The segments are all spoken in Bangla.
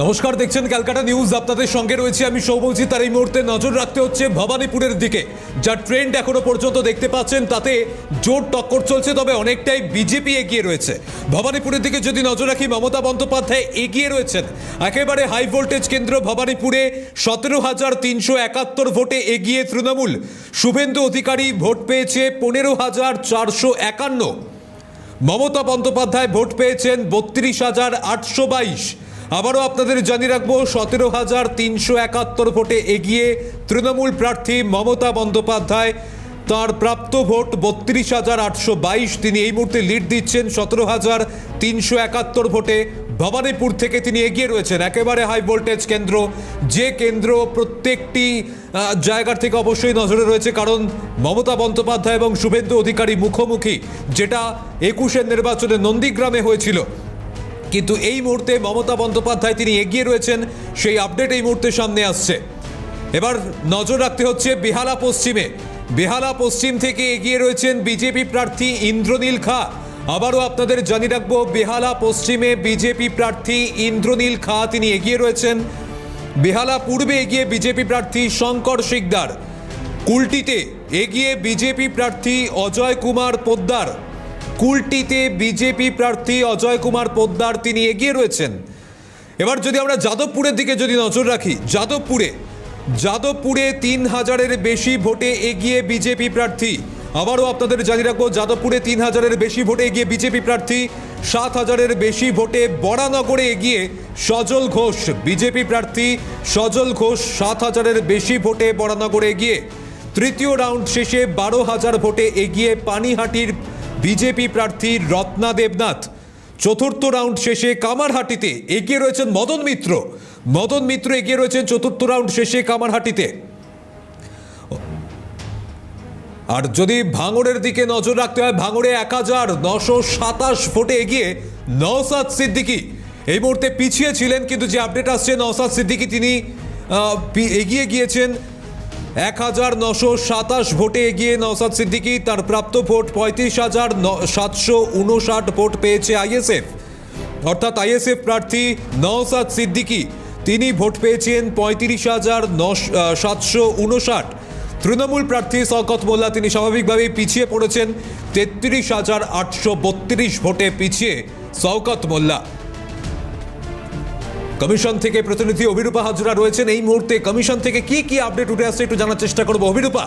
নমস্কার, দেখছেন ক্যালকাটা নিউজ। আপনাদের সঙ্গে রয়েছে আমি সৌম্যজিৎ। আর এই মুহূর্তে নজর রাখতে হচ্ছে ভবানীপুরের দিকে। যা ট্রেন্ড এখনো পর্যন্ত দেখতে পাচ্ছেন তাতে জোর টক্কর চলছে, তবে অনেকটাই বিজেপি এগিয়ে রয়েছে। ভবানীপুরের দিকে যদি নজর রাখি, মমতা বন্দ্যোপাধ্যায় এগিয়ে রয়েছেন। একেবারে হাই ভোল্টেজ কেন্দ্র ভবানীপুরে 17,371 ভোটে এগিয়ে তৃণমূল। শুভেন্দু অধিকারী ভোট পেয়েছে 15,451। মমতা বন্দ্যোপাধ্যায় ভোট পেয়েছেন 32,822। আবারও আপনাদের জানিয়ে রাখবো, 17,371 ভোটে এগিয়ে তৃণমূল প্রার্থী মমতা বন্দ্যোপাধ্যায়। তার প্রাপ্ত ভোট 32,822। তিনি এই মুহূর্তে লিড দিচ্ছেন 17,371 ভোটে। ভবানীপুর থেকে তিনি এগিয়ে রয়েছেন। একেবারে হাই ভোল্টেজ কেন্দ্র, যে কেন্দ্র প্রত্যেকটি জায়গার থেকে অবশ্যই নজরে রয়েছে, কারণ মমতা বন্দ্যোপাধ্যায় এবং শুভেন্দু অধিকারী মুখোমুখি, যেটা 21-এর নির্বাচনে নন্দীগ্রামে হয়েছিল। কিন্তু এই মুহূর্তে মমতা বন্দ্যোপাধ্যায় তিনি এগিয়ে রয়েছেন, সেই আপডেট এই মুহূর্তে সামনে আসছে। এবার নজর রাখতে হচ্ছে বেহালা পশ্চিমে। বেহালা পশ্চিম থেকে এগিয়ে রয়েছেন বিজেপি প্রার্থী ইন্দ্রনীল খা। আবারও আপনাদের জানিয়ে রাখবো, বেহালা পশ্চিমে বিজেপি প্রার্থী ইন্দ্রনীল খা তিনি এগিয়ে রয়েছেন। বেহালা পূর্বে এগিয়ে বিজেপি প্রার্থী শঙ্কর শিকদার। কুলটিতে এগিয়ে বিজেপি প্রার্থী অজয় কুমার পোদ্দার। কুলটিতে বিজেপি প্রার্থী অজয় কুমার পোদ্দার তিনি এগিয়ে রয়েছেন। এবার যদি আমরা যাদবপুরের দিকে যদি নজর রাখি, যাদবপুরে 3,000-এর বেশি ভোটে এগিয়ে বিজেপি প্রার্থী। আবারও আপনাদের জানিয়ে রাখবো, যাদবপুরে 3,000-এর বেশি ভোটে এগিয়ে বিজেপি প্রার্থী। 7,000-এর বেশি ভোটে বরানগরে এগিয়ে সজল ঘোষ। বিজেপি প্রার্থী সজল ঘোষ 7,000-এর বেশি ভোটে বরানগরে এগিয়ে। তৃতীয় রাউন্ড শেষে 12,000 ভোটে এগিয়ে পানিহাটির বিজেপি প্রার্থী রত্না দেবনাথ। চতুর্থ রাউন্ড শেষে কামারহাটিতে এগিয়ে রয়েছেন মদন মিত্র। মদন মিত্র এগিয়ে রয়েছেন চতুর্থ রাউন্ড শেষে কামারহাটিতে। আর যদি ভাঙড়ের দিকে নজর রাখতে হয়, ভাঙড়ে 1,927 ভোটে এগিয়ে নওসাদ সিদ্দিকী। এই মুহূর্তে পিছিয়ে ছিলেন, কিন্তু যে আপডেট আসছে, নওসাদ সিদ্দিকী তিনি এগিয়ে গিয়েছেন। 1,927 ভোটে এগিয়ে নওসাদ সিদ্দিকী। তার প্রাপ্ত ভোট 35,759 ভোট পেয়েছে আইএসএফ। অর্থাৎ আইএসএফ প্রার্থী নওসাদ সিদ্দিকী তিনি ভোট পেয়েছেন 35,759। তৃণমূল প্রার্থী শওকত মোল্লা তিনি স্বাভাবিকভাবেই পিছিয়ে পড়েছেন। 33,832 ভোটে পিছিয়ে শওকত মোল্লা। কমিশন থেকে প্রতিনিধি অভিরূপা হাজরা রয়েছেন এই মুহূর্তে। কমিশন থেকে কি কি আপডেট উঠে আসছে একটু জানার চেষ্টা করবো। অভিরূপা,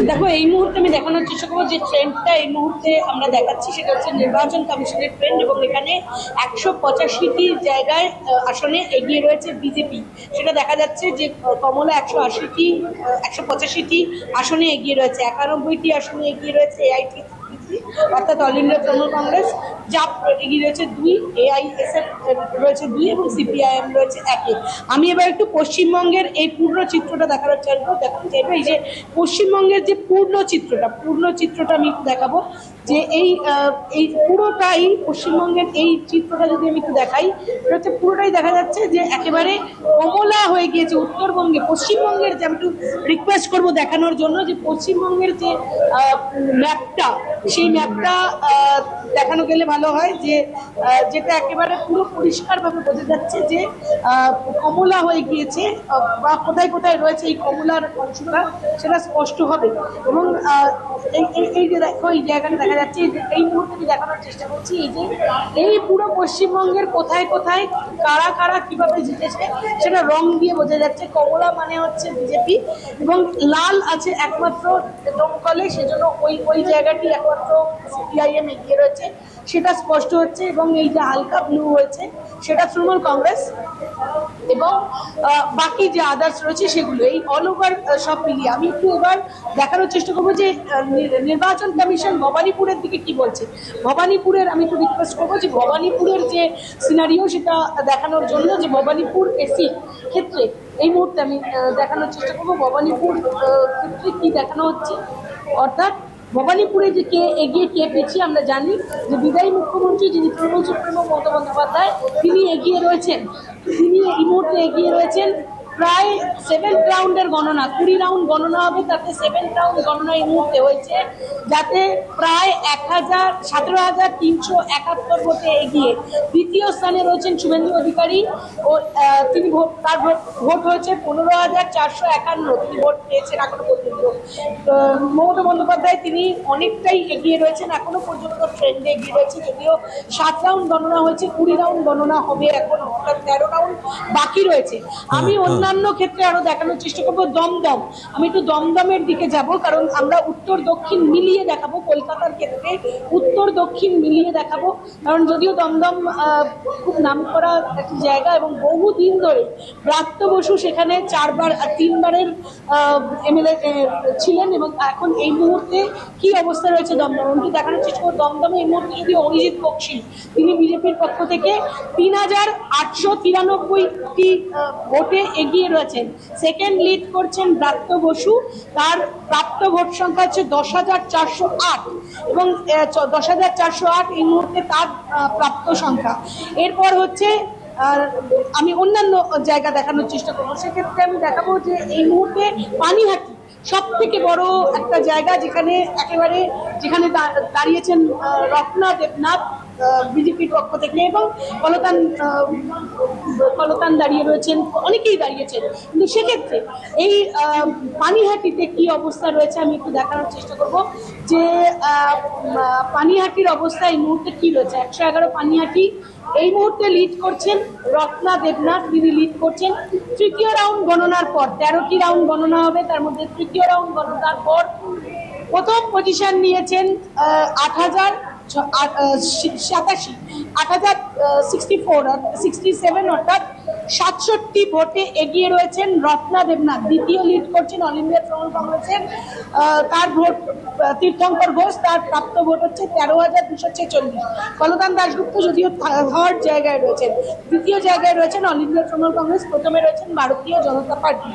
দেখো, এই মুহূর্তে আমি দেখানোর চেষ্টা করবো যে ট্রেন্ডটা এই মুহূর্তে আমরা দেখাচ্ছি সেটা হচ্ছে নির্বাচন কমিশনের ট্রেন্ড, এবং এখানে 185টি জায়গায় আসনে এগিয়ে রয়েছে বিজেপি। সেটা দেখা যাচ্ছে যে কমলা 185টি আসনে এগিয়ে রয়েছে, 91টি আসনে এগিয়ে রয়েছে এআইটি অর্থাৎ অল ইন্ডিয়া তৃণমূল কংগ্রেস। জাপ এগিয়ে রয়েছে 2, এআইএসএফ রয়েছে 2 এবং সিপিআইএম রয়েছে 1-এ। আমি এবার একটু পশ্চিমবঙ্গের এই পূর্ণ চিত্রটা দেখাতে চাইবো। এই যে পশ্চিমবঙ্গের যে পূর্ণ চিত্রটা আমি একটু দেখাবো, যে এই পুরোটাই পশ্চিমবঙ্গের এই চিত্রটা যদি আমি একটু দেখাই, এটা হচ্ছে পুরোটাই দেখা যাচ্ছে যে একেবারে কমলা হয়ে গিয়েছে উত্তরবঙ্গে। পশ্চিমবঙ্গের যে আমি একটু রিকোয়েস্ট করবো দেখানোর জন্য, যে পশ্চিমবঙ্গের যে ম্যাপটা, সেই ম্যাপটা দেখানো গেলে ভালো হয়, যে যেটা একেবারে পুরো পরিষ্কারভাবে বোঝা যাচ্ছে যে কমলা হয়ে গিয়েছে, বা কোথায় কোথায় রয়েছে এই কমলার অংশটা সেটা স্পষ্ট হবে। এবং এই যে দেখো, এই জায়গাটা দেখা যাচ্ছে, এই মুহূর্তে আমি দেখানোর চেষ্টা করছি এই যে এই পুরো পশ্চিমবঙ্গের কোথায় কোথায় কারা কারা কিভাবে জিতেছে সেটা রং দিয়ে বোঝা যাচ্ছে। কমলা মানে হচ্ছে বিজেপি, এবং লাল আছে একমাত্র দমকলে, সেজন্য ওই জায়গাটি একমাত্র সিপিআইএম এগিয়ে রয়েছে, সেটা স্পষ্ট হচ্ছে। এবং এই যে হালকা ব্লু হয়েছে সেটা তৃণমূল কংগ্রেস, এবং বাকি যে আদার্স রয়েছে সেগুলো এই অল ওভার সব মিলিয়ে। আমি একটু এবার দেখানোর চেষ্টা করবো যে নির্বাচন কমিশন ভবানীপুরের দিকে কি বলছে। ভবানীপুরের আমি একটু রিকোয়েস্ট করবো যে ভবানীপুরের যে সিনারিও সেটা দেখানোর জন্য, যে ভবানীপুর এসি ক্ষেত্রে এই মুহূর্তে আমি দেখানোর চেষ্টা করবো ভবানীপুর ক্ষেত্রে কি দেখানো হচ্ছে। অর্থাৎ ভবানীপুরে যে কে এগিয়ে কে পিছিয়ে আমরা জানি যে বিদায়ী মুখ্যমন্ত্রী যিনি তৃণমূল সুপ্রিমো মমতা বন্দ্যোপাধ্যায় তিনি এগিয়ে রয়েছেন, তিনি এই মুহূর্তে এগিয়ে রয়েছেন প্রায় 7th রাউন্ডের গণনা, 20 রাউন্ড গণনা হবে, তাতে 7th রাউন্ড গণনা এই মুহূর্তে হয়েছে, যাতে প্রায় 17,371 ভোটে এগিয়ে দ্বিতীয় স্থানে রয়েছেন শুভেন্দু অধিকারী ও তিনি তার ভোট হয়েছে 15,451, তিনি ভোট পেয়েছেন এখনো পর্যন্ত। মমতা বন্দ্যোপাধ্যায় তিনি অনেকটাই এগিয়ে রয়েছেন, এখনো পর্যন্ত ট্রেন্ডে এগিয়ে রয়েছে, যদিও 7 রাউন্ড গণনা হয়েছে, 20 রাউন্ড গণনা হবে এখন, 13 রাউন্ড বাকি রয়েছে। আমি অন্যান্য ক্ষেত্রে আরো দেখানোর চেষ্টা করবো দমদম, আমি একটু দমদমের দিকে যাব, কারণ আমরা উত্তর দক্ষিণ মিলিয়ে দেখাবো, কলকাতার ক্ষেত্রে উত্তর দক্ষিণ মিলিয়ে দেখাবো, কারণ যদিও দমদম খুব নামকরা একটি জায়গা এবং বহুদিন ধরে ব্রাত্য বসু সেখানে 3বারের এমএলএ ছিলেন, এবং এখন এই মুহূর্তে কি অবস্থা রয়েছে দমদম আমি দেখানোর চেষ্টা করবো। দমদমে এই মুহূর্তে যদি অরিজিৎ বক্সি, তিনি বিজেপির পক্ষ থেকে 3,893টি ভোটে এগিয়ে রয়েছেন, সেকেন্ড লিড করছেন ব্রাত্য বসু, তার প্রাপ্ত ভোট সংখ্যা হচ্ছে 10,408 এবং 10,408 এই মুহূর্তে তার প্রাপ্ত সংখ্যা। এরপর হচ্ছে আমি অন্যান্য জায়গা দেখানোর চেষ্টা করবো, সেক্ষেত্রে আমি দেখাবো যে এই মুহূর্তে পানিহাটি সব থেকে বড় একটা জায়গা, যেখানে দাঁড়িয়েছেন রত্না দেবনাথ বিজেপির পক্ষ থেকে, এবং কলতান দাঁড়িয়ে রয়েছেন, অনেকেই দাঁড়িয়েছেন, কিন্তু সেক্ষেত্রে এই পানিহাটিতে কি অবস্থা রয়েছে আমি একটু দেখানোর চেষ্টা করব যে পানিহাটির অবস্থা এই মুহূর্তে কি রয়েছে। 111 পানিহাটি এই মুহূর্তে লিড করছেন রত্না দেবনাথ, তিনি লিড করছেন। তৃতীয় রাউন্ড গণনার পর 13টি রাউন্ড গণনা হবে, তার মধ্যে তৃতীয় রাউন্ড গণনার পর প্রথম পজিশন নিয়েছেন 8,067 অর্থাৎ 67 ভোটে এগিয়ে রয়েছেন রত্না দেবনাথ। দ্বিতীয় লিড করছেন অল ইন্ডিয়া তৃণমূল কংগ্রেসের তার ভোট তীর্থঙ্কর ঘোষ, তার প্রাপ্ত ভোট হচ্ছে 13,246। কলকান দাশগুপ্ত যদিও থার্ড জায়গায় রয়েছেন, দ্বিতীয় জায়গায় রয়েছেন অল ইন্ডিয়া তৃণমূল কংগ্রেস, প্রথমে রয়েছেন ভারতীয় জনতা পার্টি।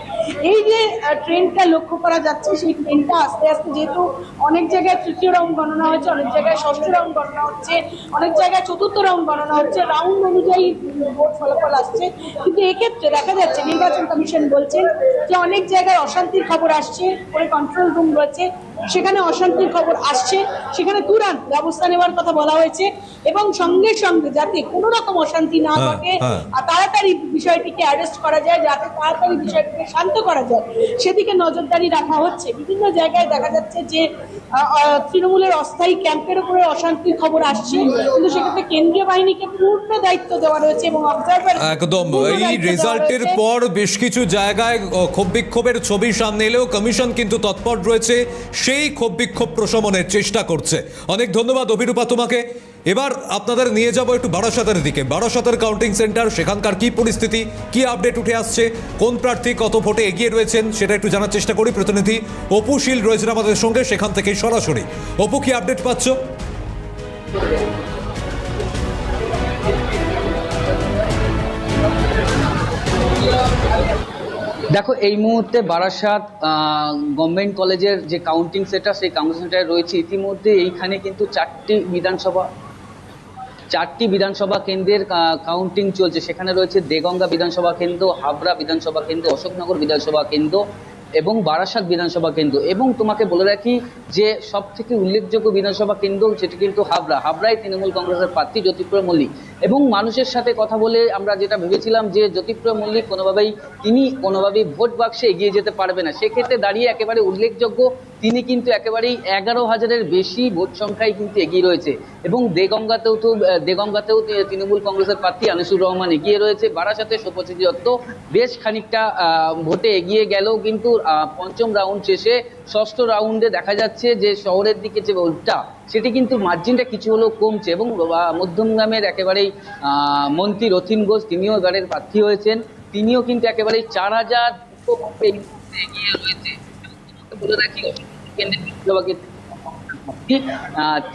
এই যে ট্রেন্ডটা লক্ষ্য করা যাচ্ছে, সেই ট্রেন্ডটা আস্তে আস্তে, যেহেতু অনেক জায়গায় তৃতীয় রাউন্ড গণনা হচ্ছে, অনেক জায়গায় ষষ্ঠ রাউন্ড গণনা হচ্ছে, অনেক জায়গায় চতুর্থ রাউন্ড গণনা হচ্ছে, রাউন্ড অনুযায়ী ভোট ফলাফল আসছে, কিন্তু এক্ষেত্রে দেখা যাচ্ছে নির্বাচন কমিশন বলছেন যে অনেক জায়গায় অশান্তির খবর আসছে, পরে কন্ট্রোল রুম রয়েছে, সেখানে অশান্তির খবর আসছে, সেখানে তুরন্ত ব্যবস্থা নেওয়ার কথা বলা হয়েছে, এবং সঙ্গে সঙ্গে যাতে কোনো রকম অশান্তি না ঘটে, তাড়াতাড়ি বিষয়টিকে অ্যারেস্ট করা যায়, যাতে তাড়াতাড়ি বিষয়টিকে শান্ত করা যায়, সেদিকে নজরদারি রাখা হচ্ছে। বিভিন্ন জায়গায় দেখা যাচ্ছে যে তৃণমূলের অস্থায়ী ক্যাম্পের উপরে অশান্তির খবর আসছে, কিন্তু সেক্ষেত্রে কেন্দ্রীয় বাহিনীকে পূর্ণ দায়িত্ব দেওয়া রয়েছে এবং অবজারভার। একদম, এই রেজাল্টের পর বেশ কিছু জায়গায় ক্ষোভ বিক্ষোভের ছবি সামনে এলেও কমিশন কিন্তু তৎপর রয়েছে, সেই ক্ষোভ বিক্ষোভ প্রশমনের চেষ্টা করছে। অনেক ধন্যবাদ অভিরূপা তোমাকে। এবার আপনাদের নিয়ে যাব একটু বারাসাতের দিকে। বারাসাতের কাউন্টিং সেন্টার, সেখানকার কি পরিস্থিতি, কি আপডেট উঠে আসছে, কোন প্রার্থী কত ভোটে এগিয়ে রয়েছেন, সেটা একটু জানার চেষ্টা করি। প্রতিনিধি অপু শীল রয়েছেন আমাদের সঙ্গে সেখান থেকে সরাসরি। অপু, কি আপডেট পাচ্ছ? দেখো, এই মুহূর্তে বারাসাত গভর্নমেন্ট কলেজের যে কাউন্টিং সেন্টার, সেই কাউন্টিং সেন্টারে রয়েছে। ইতিমধ্যে এইখানে কিন্তু চারটি বিধানসভা কেন্দ্রের কাউন্টিং চলছে। সেখানে রয়েছে দেগঙ্গা বিধানসভা কেন্দ্র, হাবড়া বিধানসভা কেন্দ্র, অশোকনগর বিধানসভা কেন্দ্র এবং বারাসাত বিধানসভা কেন্দ্র। এবং তোমাকে বলে রাখি যে সব থেকে উল্লেখযোগ্য বিধানসভা কেন্দ্র সেটি কিন্তু হাবড়ায় তৃণমূল কংগ্রেসের প্রার্থী জ্যোতিপ্রিয় মল্লিক। এবং মানুষের সাথে কথা বলে আমরা যেটা ভেবেছিলাম যে জ্যোতিপ্রিয় মল্লিক কোনোভাবেই ভোট বাক্সে এগিয়ে যেতে পারবে না, সেক্ষেত্রে দাঁড়িয়ে একেবারে উল্লেখযোগ্য তিনি কিন্তু একেবারেই 11,000-এর বেশি ভোট সংখ্যায় কিন্তু এগিয়ে রয়েছে। এবং দেগঙ্গাতেও তৃণমূল কংগ্রেসের প্রার্থী আনিসুর রহমান এগিয়ে রয়েছে। বারাসাতে শুভশ্রী দত্ত বেশ খানিকটা ভোটে এগিয়ে গেলেও কিন্তু পঞ্চম রাউন্ড শেষে ষষ্ঠ রাউন্ডে দেখা যাচ্ছে যে শহরের দিকে যে ভোটটা, সেটি কিন্তু মার্জিনটা কিছু হলেও কমছে। এবং মধ্যমগ্রামের একেবারেই মন্ত্রী রথিন ঘোষ, তিনিও এবারের প্রার্থী হয়েছেন, তিনিও কিন্তু একেবারেই 4,200 ভোটে এগিয়ে রয়েছে। বলে রাখি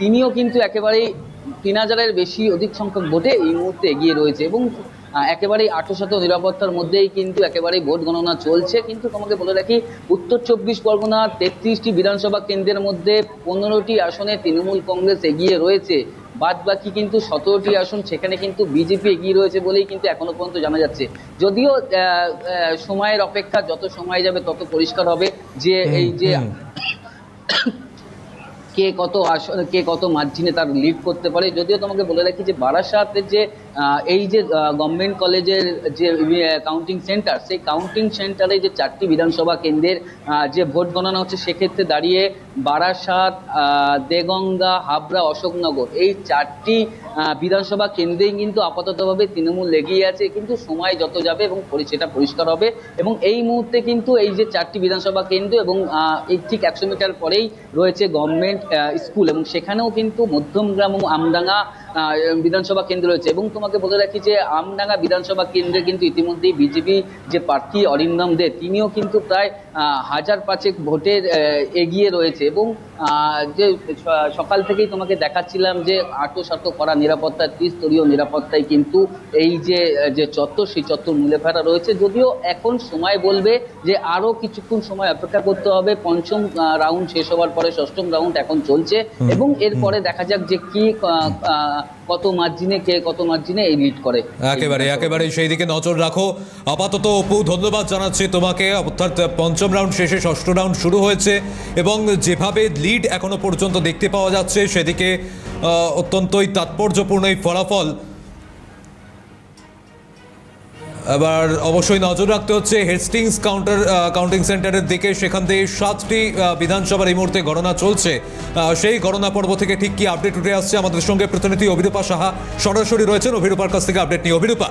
তিনিও কিন্তু একেবারেই 3,000-এর বেশি অধিক সংখ্যক ভোটে এই মুহূর্তে এগিয়ে রয়েছে। এবং একেবারেই 800 নিরাপত্তার মধ্যেই কিন্তু একেবারেই ভোট গণনা চলছে। কিন্তু তোমাকে বলে রাখি, উত্তর 24 পরগনার 33টি বিধানসভা কেন্দ্রের মধ্যে 15টি আসনে তৃণমূল কংগ্রেস এগিয়ে রয়েছে। বাদ বাকি কিন্তু 17টি আসন সেখানে কিন্তু বিজেপি এগিয়ে রয়েছে বলেই কিন্তু এখনো পর্যন্ত জানা যাচ্ছে। যদিও সময়ের অপেক্ষা, যত সময় যাবে তত পরিষ্কার হবে যে এই যে কে কত মার্জিনে তার লিড করতে পারে। যদিও তোমাকে বলে রাখি যে বারাসাতের যে এই যে গভর্নমেন্ট কলেজের যে কাউন্টিং সেন্টার, সেই কাউন্টিং সেন্টারে যে 4টি বিধানসভা কেন্দ্রের যে ভোট গণনা হচ্ছে, সেক্ষেত্রে দাঁড়িয়ে বারাসাত, দেগঙ্গা, হাবড়া, অশোকনগর এই 4টি বিধানসভা কেন্দ্রেই কিন্তু আপাততভাবে তৃণমূল এগিয়ে আছে। কিন্তু সময় যত যাবে এবং সেটা পরিষ্কার হবে। এবং এই মুহূর্তে কিন্তু এই যে 4টি বিধানসভা কেন্দ্র এবং এই ঠিক 100 মিটার পরেই রয়েছে গভর্নমেন্ট স্কুল, এবং সেখানেও কিন্তু মধ্যমগ্রাম ও আমডাঙ্গা বিধানসভা কেন্দ্র রয়েছে। এবং তোমাকে বলে রাখি যে আমডাঙ্গা বিধানসভা কেন্দ্রে কিন্তু ইতিমধ্যেই বিজেপি যে প্রার্থী অরিন্দম দে, তিনিও কিন্তু প্রায় 1000-5 ভোটের এগিয়ে রয়েছে। এবং যে সকাল থেকেই তোমাকে দেখাচ্ছিলাম যে আটো করা নিরাপত্তা, ত্রিস্তরীয় নিরাপত্তায় কিন্তু এই যে চত্বর, সেই চত্বর মুলে ফেরা রয়েছে। যদিও এখন সময় বলবে যে আরো কিছুক্ষণ সময় অপেক্ষা করতে হবে। 5ম রাউন্ড শেষ হওয়ার পরে 6ম রাউন্ড এখন চলছে, এবং এরপরে দেখা যাক যে কি কত মার্জিনে এই লিড করে। একেবারে সেই দিকে নজর রাখো। আপাতত অপু, ধন্যবাদ জানাচ্ছি তোমাকে। অর্থাৎ 5ম রাউন্ড শেষে 6ষ্ঠ রাউন্ড শুরু হয়েছে, এবং যেভাবে লিড এখনো পর্যন্ত দেখতে পাওয়া যাচ্ছে সেদিকে অত্যন্তই তাৎপর্যপূর্ণ এই ফলাফল। এবার অবশ্যই নজর রাখতে হচ্ছে হেস্টিংস কাউন্টিং সেন্টারের দিকে। সেখান থেকে 7টি বিধানসভার এই মুহূর্তে গণনা চলছে। সেই গণনা পর্ব থেকে ঠিক কি আপডেট উঠে আসছে, আমাদের সঙ্গে প্রতিনিধি অভিরূপা সাহা সরাসরি রয়েছেন। অভিরূপার কাছ থেকে আপডেট নিয়ে। অভিরূপা,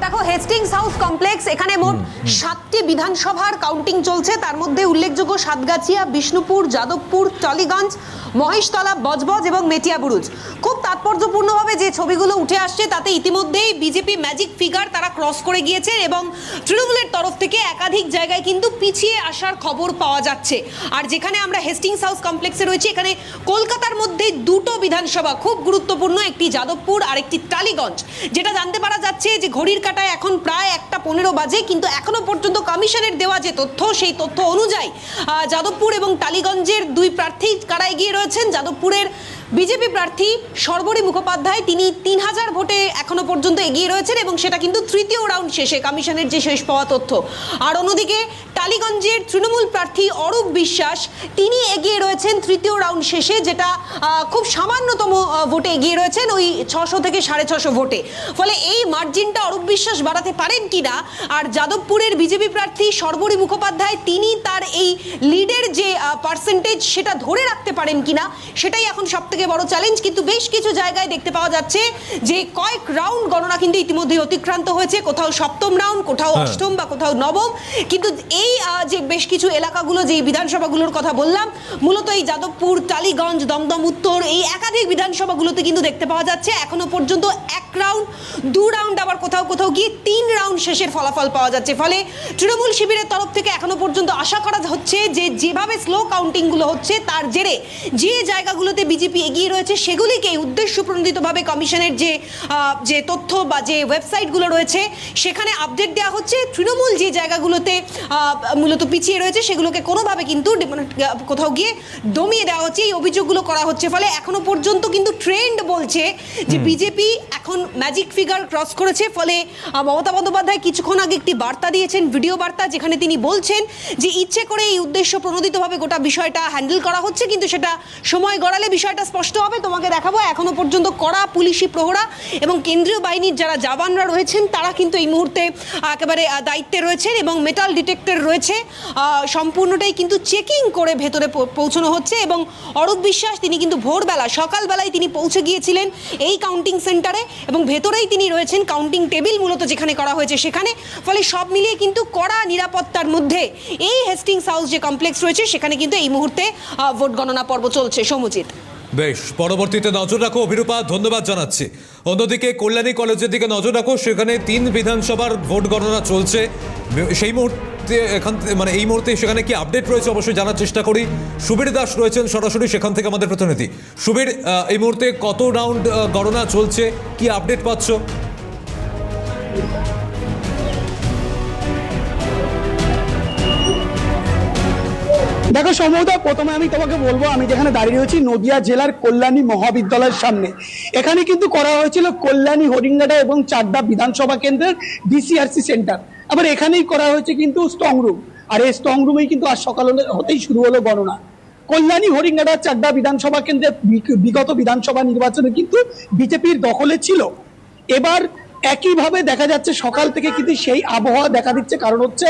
দেখো, হেস্টিংস হাউস কমপ্লেক্স, এখানে মোট 7টি বিধানসভার কাউন্টিং চলছে। তার মধ্যে উল্লেখযোগ্য সাতগাছিয়া, বিষ্ণুপুর, যাদবপুর, টালিগঞ্জ, মহেশতলা, বজবজ এবং মেটিয়াবুরুজ। খুব তাৎপর্যপূর্ণভাবে যে ছবিগুলো উঠে আসছে তাতে ইতিমধ্যেই বিজেপি ম্যাজিক ফিগার তারা ক্রস করে গিয়েছে, এবং তৃণমূলের তরফ থেকে একাধিক জায়গায় কিন্তু পিছিয়ে আসার খবর পাওয়া যাচ্ছে। আর যেখানে আমরা হেস্টিংস হাউস কমপ্লেক্সে রয়েছি, এখানে কলকাতার মধ্যে 2টো বিধানসভা খুব গুরুত্বপূর্ণ, একটি যাদবপুর আর একটি টালিগঞ্জ। যেটা জানতে পারা যাচ্ছে যে ঘড়ির কাঁটায় এখন প্রায় 1:15 বাজে, কিন্তু এখনো পর্যন্ত কমিশনের দেওয়া যে তথ্য, সেই তথ্য অনুযায়ী যাদবপুর এবং টালিগঞ্জের 2 প্রার্থী কারা এগিয়ে রয়েছেন। যাদবপুরের বিজেপি প্রার্থী সর্বরী মুখোপাধ্যায়, তিনি 3000 ভোটে এখনো পর্যন্ত এগিয়ে রয়েছেন, এবং সেটা কিন্তু 3য় রাউন্ড শেষে কমিশনের যে শেষ পাওয়া তথ্য। আর অন্যদিকে টালিগঞ্জের তৃণমূল প্রার্থী অরূপ বিশ্বাস, তিনি এগিয়ে রয়েছেন 3য় রাউন্ড শেষে, যেটা খুব সামান্যতম ভোটে এগিয়ে রয়েছেন, ওই 600 থেকে 650 ভোটে। ফলে এই মার্জিনটা অরূপ বিশ্বাস বাড়াতে পারেন কিনা, আর যাদবপুরের বিজেপি প্রার্থী সর্বরী মুখোপাধ্যায় তিনি তার এই লিডের যে পার্সেন্টেজ সেটা ধরে রাখতে পারেন কিনা, সেটাই এখন সবথেকে বড় চ্যালেঞ্জ। কিন্তু বেশ কিছু জায়গায় দেখতে পাওয়া যাচ্ছে যে কয়েক রাউন্ড গণনা কিন্তু ইতিমধ্যে অতিক্রান্ত হয়েছে, কোথাও 7ম রাউন্ড, কোথাও 8ম বা কোথাও 9ম। কিন্তু এই যে বেশ কিছু এলাকাগুলো, যে বিধানসভাগুলোর কথা বললাম, মূলত এই যাদবপুর, টালিগঞ্জ, দমদম উত্তর, এই একাধিক বিধানসভাগুলোতে কিন্তু দেখতে পাওয়া যাচ্ছে এখনো পর্যন্ত 1 রাউন্ড, 2 রাউন্ড, আবার কোথাও কোথাও গিয়ে 3 রাউন্ড শেষের ফলাফল পাওয়া যাচ্ছে। ফলে তৃণমূল শিবিরের তরফ থেকে এখনো পর্যন্ত আশা করা হচ্ছে যে যেভাবে স্লো কাউন্টিংগুলো হচ্ছে, তার জেরে যে জায়গাগুলোতে বিজেপি এগিয়ে রয়েছে সেগুলিকে উদ্দেশ্যপ্রণোদিতভাবে কমিশনের যে তথ্য বা যে ওয়েবসাইটগুলো রয়েছে সেখানে আপডেট দেওয়া হচ্ছে। তৃণমূল যে জায়গাগুলোতে মূলত পিছিয়ে রয়েছে সেগুলোকে কোনোভাবে কিন্তু কোথাও গিয়ে দমিয়ে দেওয়া হচ্ছে, এই অভিযোগগুলো করা হচ্ছে। ফলে এখনো পর্যন্ত কিন্তু ট্রেন্ড বলছে যে বিজেপি এখন ম্যাজিক ফিগার ক্রস করেছে। ফলে মমতা বন্দ্যোপাধ্যায় কিছুক্ষণ আগে একটি বার্তা দিয়েছেন, ভিডিও বার্তা, যেখানে তিনি বলছেন যে ইচ্ছে করে এই উদ্দেশ্য প্রণোদিতভাবে গোটা বিষয়টা হ্যান্ডেল করা হচ্ছে, কিন্তু সেটা সময় গড়ালে বিষয়টা স্পষ্ট হবে। তোমাকে দেখাবো এখনো পর্যন্ত কড়া পুলিশি প্রহরা এবং কেন্দ্রীয় বাহিনীর যারা জওয়ানরা রয়েছেন তারা কিন্তু এই মুহূর্তে একেবারে দায়িত্বে রয়েছেন, এবং মেটাল ডিটেক্টর রয়েছে, সম্পূর্ণটাই কিন্তু চেকিং করে ভেতরে পৌঁছানো হচ্ছে। এবং অরূপ বিশ্বাস তিনি কিন্তু ভোরবেলা, সকালবেলায় তিনি পৌঁছে গিয়েছিলেন এই কাউন্টিং সেন্টারে, এবং ভেতরেই তিনি রয়েছেন, কাউন্টিং টেবিল মূলত যেখানে করা হয়েছে সেখানে। ফলে সব মিলিয়ে কিন্তু কড়া নিরাপত্তার মধ্যে এই হেস্টিংস হাউস যে কমপ্লেক্স রয়েছে সেখানে কিন্তু এই মুহূর্তে ভোট গণনা পর্ব চলছে। সমুচিত, বেশ, পরবর্তীতে নজর রাখো। অভিরূপা, ধন্যবাদ জানাচ্ছি। অন্যদিকে কল্যাণী কলেজের দিকে নজর রাখো, সেখানে 3 বিধানসভার ভোট গণনা চলছে। সেই মুহূর্তে এই মুহূর্তে সেখানে কি আপডেট রয়েছে অবশ্যই জানার চেষ্টা করি। সুবীর দাস রয়েছেন সরাসরি সেখান থেকে আমাদের প্রতিনিধি। সুবীর, এই মুহূর্তে কত রাউন্ড গণনা চলছে, কি আপডেট পাচ্ছ? দেখো সমুদা, প্রথমে আমি তোমাকে বলবো, আমি যেখানে দাঁড়িয়ে রয়েছি নদিয়া জেলার কল্যাণী মহাবিদ্যালয়ের সামনে। এখানে কিন্তু করা হয়েছিল কল্যাণী, হরিঙ্গাটা এবং চাকদা বিধানসভা কেন্দ্রের ডিসিআরসি সেন্টার। আবার এখানেই করা হয়েছে কিন্তু স্ট্রং রুম, আর এই স্ট্রং রুমেই কিন্তু আজ সকাল হতেই শুরু হলো গণনা। কল্যাণী, হরিঙ্গাটা, চাকদা বিধানসভা কেন্দ্রে বিগত বিধানসভা নির্বাচনে কিন্তু বিজেপির দখলে ছিল। এবার একইভাবে দেখা যাচ্ছে সকাল থেকে কিন্তু সেই আবহাওয়া দেখা দিচ্ছে। কারণ হচ্ছে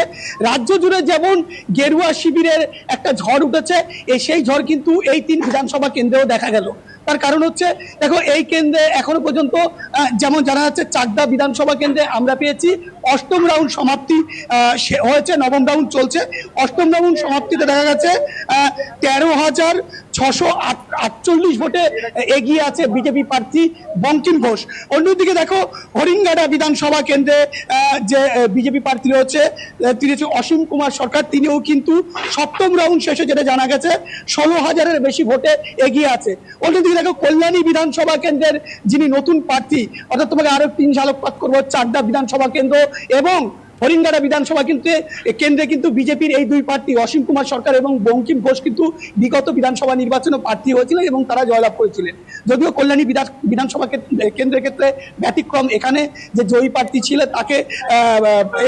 রাজ্য জুড়ে যেমন গেরুয়া শিবিরের একটা ঝড় উঠেছে, সেই ঝড় কিন্তু এই 3 বিধানসভা কেন্দ্রেও দেখা গেল। তার কারণ হচ্ছে দেখো, এই কেন্দ্রে এখনো পর্যন্ত যেমন জানা যাচ্ছে চাকদা বিধানসভা কেন্দ্রে আমরা পেয়েছি 8ম রাউন্ড সমাপ্তি হয়েছে, 9ম রাউন্ড চলছে। 8ম রাউন্ড সমাপ্তিতে দেখা গেছে 13,648 ভোটে এগিয়ে আছে বিজেপি প্রার্থী বঙ্কিম ঘোষ। অন্যদিকে দেখো হরিঙ্গাটা বিধানসভা কেন্দ্রে যে বিজেপি প্রার্থী রয়েছে তিনি হচ্ছে অসীম কুমার সরকার, তিনিও কিন্তু 7ম রাউন্ড শেষে যেটা জানা গেছে 16,000-এর বেশি ভোটে এগিয়ে আছে। অন্যদিকে দেখো কল্যাণী বিধানসভা কেন্দ্রের যিনি নতুন প্রার্থী, অর্থাৎ তোমাকে আরো 3 ঝালকপাত করবো, চাকদা বিধানসভা কেন্দ্র এবং হরিঙ্গাটা বিধানসভা কেন্দ্রে কিন্তু বিজেপির এই 2 প্রার্থী অসীম কুমার সরকার এবং বঙ্কিম ঘোষ কিন্তু বিগত বিধানসভা নির্বাচনে প্রার্থী হয়েছিলেন এবং তারা জয়লাভ করেছিলেন। যদিও কল্যাণী বিধানসভা কেন্দ্রের ক্ষেত্রে ব্যতিক্রম, এখানে যে জয়ী প্রার্থী ছিলেন তাকে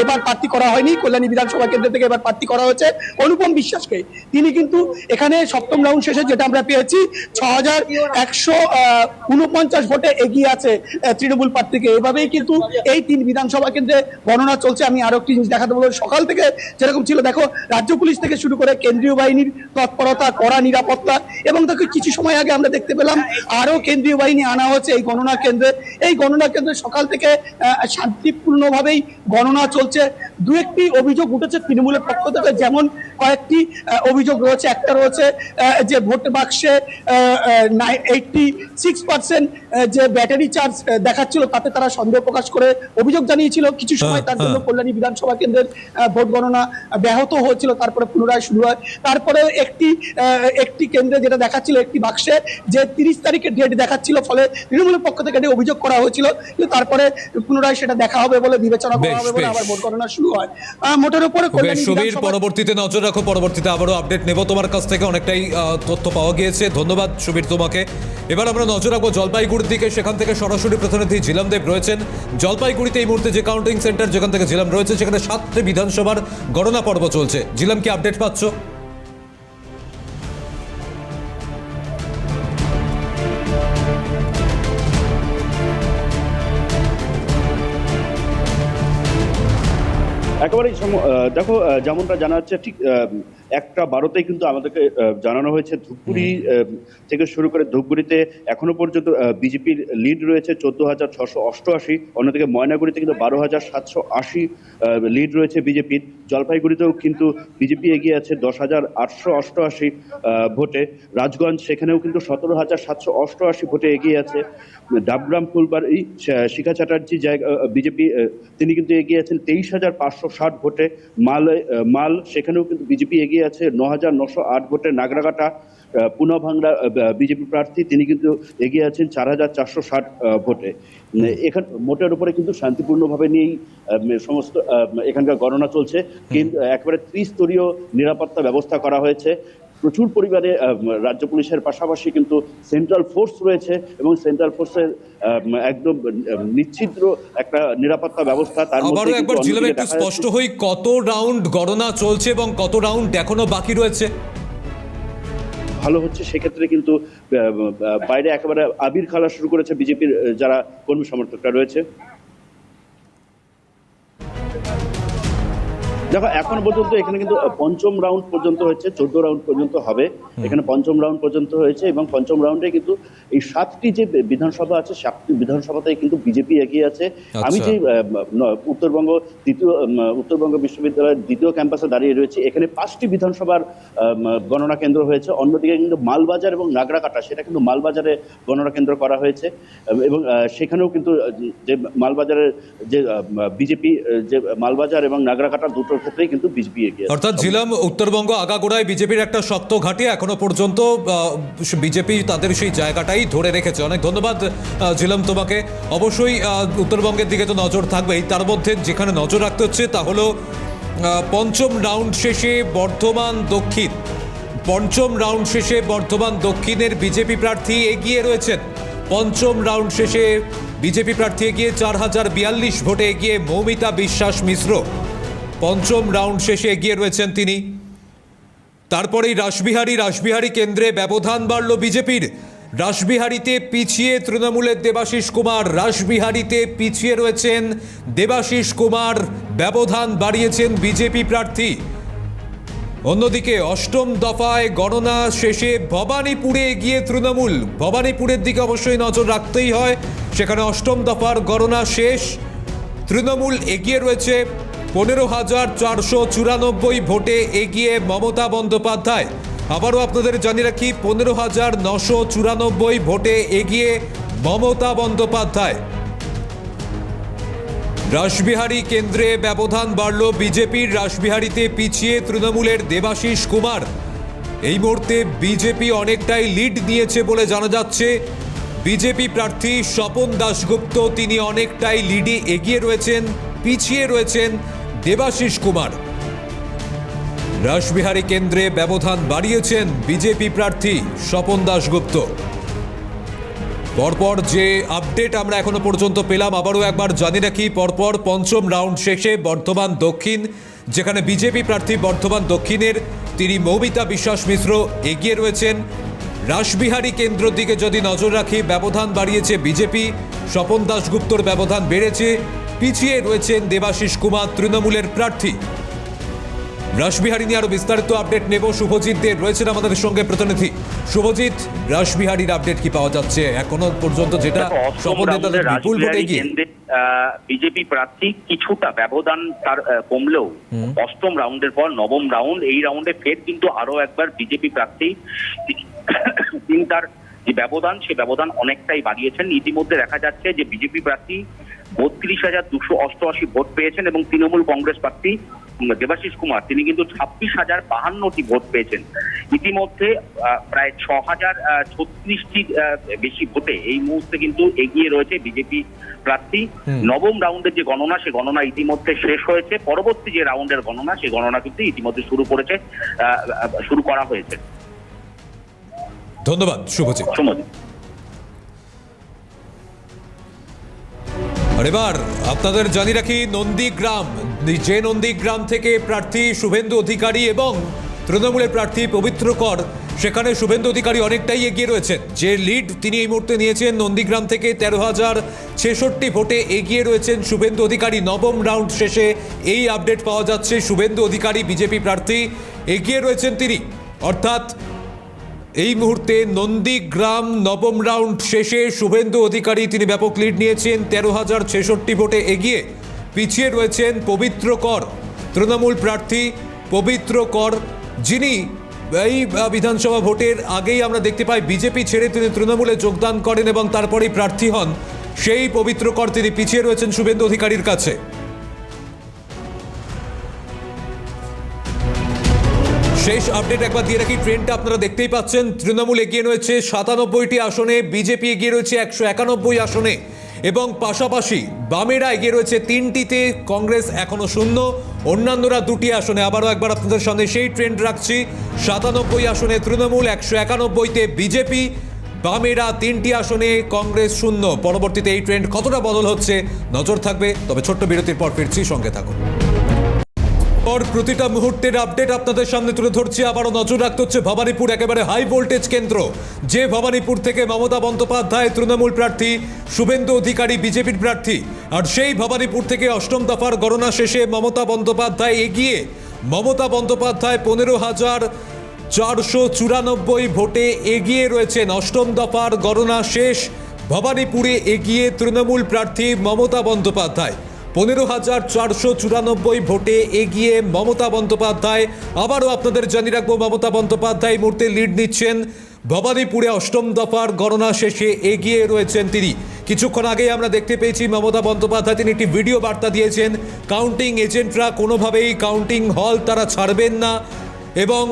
এবার প্রার্থী করা হয়নি। কল্যাণী বিধানসভা কেন্দ্র থেকে এবার প্রার্থী করা হয়েছে অনুপম বিশ্বাসকে। তিনি কিন্তু এখানে 7ম রাউন্ড শেষে যেটা আমরা পেয়েছি 6,149 ভোটে এগিয়ে আছে তৃণমূল প্রার্থীকে। এভাবেই কিন্তু এই 3 বিধানসভা কেন্দ্রে গণনা চলছে। আমি আরো একটি জিনিস দেখাতে বলবো, সকাল থেকে যেরকম ছিল দেখো রাজ্য পুলিশ থেকে শুরু করে কেন্দ্রীয় বাহিনীর তৎপরতা, কড়া নিরাপত্তা, এবং দেখো কিছু সময় আগে আমরা দেখতে পেলাম আরো কেন্দ্রীয় বাহিনী আনা হচ্ছে এই গণনা কেন্দ্রে। এই গণনা কেন্দ্রে সকাল থেকে শান্তিপূর্ণভাবেই গণনা চলছে। 2-1টি অভিযোগ উঠেছে তৃণমূলের পক্ষ থেকে, যেমন কয়েকটি অভিযোগ রয়েছে। একটা রয়েছে যে ভোট বাক্সে 86% যে ব্যাটারি চার্জ দেখাচ্ছিল, তাতে তারা সন্দেহ প্রকাশ করে অভিযোগ জানিয়েছিল কিছু সময়। তার জন্য কল্যাণী বিধানসভা কেন্দ্রের ভোট গণনা ব্যাহত হয়েছিল, তারপরে পুনরায় শুরু হয়। তারপরে একটি কেন্দ্রে যেটা দেখাচ্ছিল, একটি বাক্সে যে 30 তারিখের ডেট দেখাচ্ছিল, ফলে তৃণমূলের পক্ষ থেকে অভিযোগ করা হয়েছিল, কিন্তু তারপরে পুনরায় সেটা দেখা হবে বলে বিবেচনা করা হবে বলে আবার ভোট গণনা শুরু হয়। মোটের উপরে পরবর্তীতে নজর রাখো, পরবর্তীতে আবারও আপডেট নেব তোমার কাছ থেকে। অনেকটাই তথ্য পাওয়া গিয়েছে, ধন্যবাদ সুবীর তোমাকে। এবার আমরা নজর রাখবো জলপাইগুড়ির দিকে। সেখান থেকে সরাসরি প্রতিনিধি ঝিলাম দেব রয়েছেন জলপাইগুড়িতে। এই মুহূর্তে যে কাউন্টিং সেন্টার যেখান থেকে ঝিলাম রয়েছে, সেখানে 7টি বিধানসভার গণনা পর্ব চলছে। ঝিলাম, কি আপডেট পাচ্ছ? একেবারেই দেখো, যেমনটা জানা যাচ্ছে ঠিক 1:12 কিন্তু আমাদেরকে জানানো হয়েছে ধূপগুড়ি থেকে শুরু করে ধূপগুড়িতে এখনো পর্যন্ত বিজেপির লিড রয়েছে 14,688। অন্যদিকে ময়নাগুড়িতে কিন্তু 12,780 লিড রয়েছে বিজেপির। জলপাইগুড়িতেও কিন্তু বিজেপি এগিয়ে আছে 10,888 ভোটে। রাজগঞ্জ সেখানেও কিন্তু 17,788 ভোটে এগিয়ে আছে। ডাবগ্রাম, ফুলবাড়ি, শিখা চ্যাটার্জি বিজেপি তিনি কিন্তু এগিয়ে আছেন 23,560 ভোটে। মাল সেখানেও কিন্তু বিজেপি এগিয়ে আছে 9,908 ভোটে। নাগরাকাটা পুনঃভাংলা বিজেপি প্রার্থী তিনি কিন্তু এগিয়ে আছেন 4,460 ভোটে। এখান মোটের উপরে কিন্তু শান্তিপূর্ণভাবে নিয়েই সমস্ত এখানকার গণনা চলছে। কিন্তু একেবারে ত্রিস্তরীয় নিরাপত্তা ব্যবস্থা করা হয়েছে। প্রচুর পরিমাণে রাজ্য পুলিশের পাশাপাশি কিন্তু সেন্ট্রাল ফোর্স রয়েছে এবং সেন্ট্রাল ফোর্সের একদম নিশ্চিদ্র একটা নিরাপত্তা ব্যবস্থা। তার মধ্যে একবার ঝিলাম একটু স্পষ্ট হই, কত রাউন্ড গণনা চলছে এবং কত রাউন্ড এখনো বাকি রয়েছে? ভালো হচ্ছে সেক্ষেত্রে কিন্তু বাইরে একেবারে আবির খেলা শুরু করেছে বিজেপির যারা কর্মী সমর্থকরা রয়েছে। দেখো এখন পর্যন্ত এখানে কিন্তু 5ম রাউন্ড পর্যন্ত হয়েছে, 14 রাউন্ড পর্যন্ত হবে। এখানে 5ম রাউন্ড পর্যন্ত হয়েছে এবং 5ম রাউন্ডে কিন্তু এই 7টি যে বিধানসভা আছে 7টি বিধানসভাতেই কিন্তু বিজেপি এগিয়ে আছে। আমি যে উত্তরবঙ্গ বিশ্ববিদ্যালয়ের 2য় ক্যাম্পাসে দাঁড়িয়ে রয়েছে, এখানে 5টি বিধানসভার গণনা কেন্দ্র হয়েছে। অন্যদিকে কিন্তু মালবাজার এবং নাগরাকাটা, সেটা কিন্তু মালবাজারে গণনা কেন্দ্র করা হয়েছে এবং সেখানেও কিন্তু যে মালবাজারের যে বিজেপি যে মালবাজার এবং নাগরাকাটা দুটো ক্ষেত্রেই কিন্তু বিজেপি এগিয়ে আছে। অর্থাৎ ঝিলাম উত্তরবঙ্গ আগাগোড়ায় বিজেপির একটা শক্ত ঘাঁটি, এখনো পর্যন্ত বিজেপি তাদের সেই জায়গাটাই ধরে রেখেছে। অনেক ধন্যবাদ ঝিলাম তোমাকে। অবশ্যই উত্তরবঙ্গের দিকে তো নজর থাকবেই, তার মধ্যে যেখানে নজর রাখতে হচ্ছে তা হলো 5ম রাউন্ড শেষে বর্ধমান দক্ষিণ পঞ্চম রাউন্ড শেষে বর্ধমান দক্ষিণের বিজেপি প্রার্থী এগিয়ে রয়েছেন। পঞ্চম রাউন্ড শেষে বিজেপি প্রার্থী এগিয়ে 4042 ভোটে এগিয়ে মৌমিতা বিশ্বাস মিশ্র। পঞ্চম রাউন্ড শেষে এগিয়ে রয়েছেন তিনি। তারপরেই রাসবিহারী কেন্দ্রে ব্যবধান বাড়ল বিজেপির। রাসবিহারীতে পিছিয়ে তৃণমূলের দেবাশিস কুমার। রাসবিহারীতে পিছিয়ে রয়েছেন দেবাশিস কুমার, ব্যবধান বাড়িয়েছেন বিজেপি প্রার্থী। অন্যদিকে অষ্টম দফায় গণনা শেষে ভবানীপুরে এগিয়ে তৃণমূল। ভবানীপুরের দিকে অবশ্যই নজর রাখতেই হয়, সেখানে অষ্টম দফার গণনা শেষ। তৃণমূল এগিয়ে রয়েছে 15,494 ভোটে এগিয়ে মমতা বন্দ্যোপাধ্যায়। আবারও আপনাদের জানিয়ে রাখি, 15,994 ভোটে এগিয়ে মমতা বন্দ্যোপাধ্যায়। রাসবিহারী কেন্দ্রে ব্যবধান বাড়ল বিজেপির। রাসবিহারীতে পিছিয়ে তৃণমূলের দেবাশিস কুমার। এই মুহূর্তে বিজেপি অনেকটাই লিড নিয়েছে বলে জানা যাচ্ছে। বিজেপি প্রার্থী স্বপন দাশগুপ্ত তিনি অনেকটাই লিডে এগিয়ে রয়েছেন, পিছিয়ে রয়েছেন দেবাশিস কুমার। রাসবিহারী কেন্দ্রে ব্যবধান বাড়িয়েছেন বিজেপি প্রার্থী স্বপন দাশগুপ্ত। পরপর যে আপডেট আমরা এখনো পর্যন্ত পেলাম, আবারও একবার জানিয়ে রাখি। পরপর পঞ্চম রাউন্ড শেষে বর্ধমান দক্ষিণ, যেখানে বিজেপি প্রার্থী বর্ধমান দক্ষিণের তিনি মৌমিতা বিশ্বাস মিশ্র এগিয়ে রয়েছেন। রাসবিহারী কেন্দ্রের দিকে যদি নজর রাখি, ব্যবধান বাড়িয়েছে বিজেপি, স্বপন দাশগুপ্তর ব্যবধান বেড়েছে, পিছিয়ে রয়েছেন দেবাশিস কুমার তৃণমূলের প্রার্থী। রাসবিহারী নিয়ে আরো বিস্তারিত আপডেট নেব। শুভজিৎ দে রয়েছেন আমাদের সঙ্গে প্রতিনিধি। শুভজিৎ, রাসবিহারীর আপডেট কি পাওয়া যাচ্ছে এখনো পর্যন্ত, যেটা বিপুল ভোটে এগিয়ে বিজেপি প্রার্থী কিছুটা ব্যবধান তার কমলেও অষ্টম রাউন্ডের পর নবম রাউন্ড, এই রাউন্ডে ফের কিন্তু আরো একবার বিজেপি প্রার্থী তিনি তার যে ব্যবধান সে ব্যবধান অনেকটাই বাড়িয়েছেন। ইতিমধ্যে দেখা যাচ্ছে যে বিজেপি প্রার্থী 32,288 ভোট পেয়েছেন এবং তৃণমূল কংগ্রেস প্রার্থী দেবাশিস কুমার তিনি কিন্তু 26,052টি ভোট পেয়েছেন। ইতিমধ্যে প্রায় 6,036টি বেশি ভোটে এই মুহূর্তে কিন্তু এগিয়ে রয়েছে বিজেপি প্রার্থী। নবম রাউন্ডের যে গণনা, সে গণনা ইতিমধ্যে শেষ হয়েছে। পরবর্তী যে রাউন্ডের গণনা, সেই গণনা কিন্তু ইতিমধ্যে শুরু করা হয়েছে। ধন্যবাদ শুভজিৎ। আর এবার আপনাদের জানিয়ে রাখি, নন্দীগ্রাম, যে নন্দীগ্রাম থেকে প্রার্থী শুভেন্দু অধিকারী এবং তৃণমূলের প্রার্থী পবিত্র কর, সেখানে শুভেন্দু অধিকারী অনেকটাই এগিয়ে রয়েছেন। যে লিড তিনি এই মুহূর্তে নিয়েছেন নন্দীগ্রাম থেকে 13,066 ভোটে এগিয়ে রয়েছেন শুভেন্দু অধিকারী। নবম রাউন্ড শেষে এই আপডেট পাওয়া যাচ্ছে, শুভেন্দু অধিকারী বিজেপি প্রার্থী এগিয়ে রয়েছেন তিনি। অর্থাৎ এই মুহূর্তে নন্দীগ্রাম নবম রাউন্ড শেষে শুভেন্দু অধিকারী তিনি ব্যাপক লিড নিয়েছেন, 13,066 ভোটে এগিয়ে। পিছিয়ে রয়েছেন পবিত্র কর, তৃণমূল প্রার্থী পবিত্র কর, যিনি এই বিধানসভা ভোটের আগেই আমরা দেখতে পাই বিজেপি ছেড়ে তিনি তৃণমূলে যোগদান করেন এবং তারপরেই প্রার্থী হন। সেই পবিত্র কর তিনি পিছিয়ে রয়েছেন শুভেন্দু অধিকারীর কাছে। শেষ আপডেট একবার দিয়ে রাখি, ট্রেনটা আপনারা দেখতেই পাচ্ছেন। তৃণমূল এগিয়ে রয়েছে 97টি আসনে, বিজেপি এগিয়ে রয়েছে 191 আসনে এবং পাশাপাশি বামেরা এগিয়ে রয়েছে 3টিতে, কংগ্রেস এখনো শূন্য, অন্যান্যরা 2টি আসনে। আবারও একবার আপনাদের সামনে সেই ট্রেন্ড রাখছি, 97 আসনে তৃণমূল, 191তে বিজেপি, বামেরা 3টি আসনে, কংগ্রেস শূন্য। পরবর্তীতে এই ট্রেন্ড কতটা বদল হচ্ছে নজর থাকবে। তবে ছোট্ট বিরতির পর ফিরছি, সঙ্গে থাকুন। প্রতিটা মুহূর্তের আপডেট আপনাদের সামনে তুলে ধরছি। আবারও নজর রাখতে হচ্ছে ভবানীপুর, একেবারে হাই ভোল্টেজ কেন্দ্র। যে ভবানীপুর থেকে মমতা বন্দ্যোপাধ্যায় তৃণমূল প্রার্থী, শুভেন্দু অধিকারী বিজেপির প্রার্থী। আর সেই ভবানীপুর থেকে অষ্টম দফার গণনা শেষে মমতা বন্দ্যোপাধ্যায় এগিয়ে। মমতা বন্দ্যোপাধ্যায় 15,494 ভোটে এগিয়ে রয়েছেন। অষ্টম দফার গণনা শেষ, ভবানীপুরে এগিয়ে তৃণমূল প্রার্থী মমতা বন্দ্যোপাধ্যায়। 15,494 ভোটে এগিয়ে মমতা বন্দ্যোপাধ্যায়। আবারও আপনাদের জানিয়ে রাখবো, মমতা বন্দ্যোপাধ্যায় এই মুহূর্তে লিড নিচ্ছেন। ভবানীপুরে অষ্টম দফার গণনা শেষে এগিয়ে রয়েছেন তিনি। কিছুক্ষণ আগেই আমরা দেখতে পেয়েছি মমতা বন্দ্যোপাধ্যায় তিনি একটি ভিডিও বার্তা দিয়েছেন, কাউন্টিং এজেন্টরা কোনোভাবেই কাউন্টিং হল তারা ছাড়বেন না এবং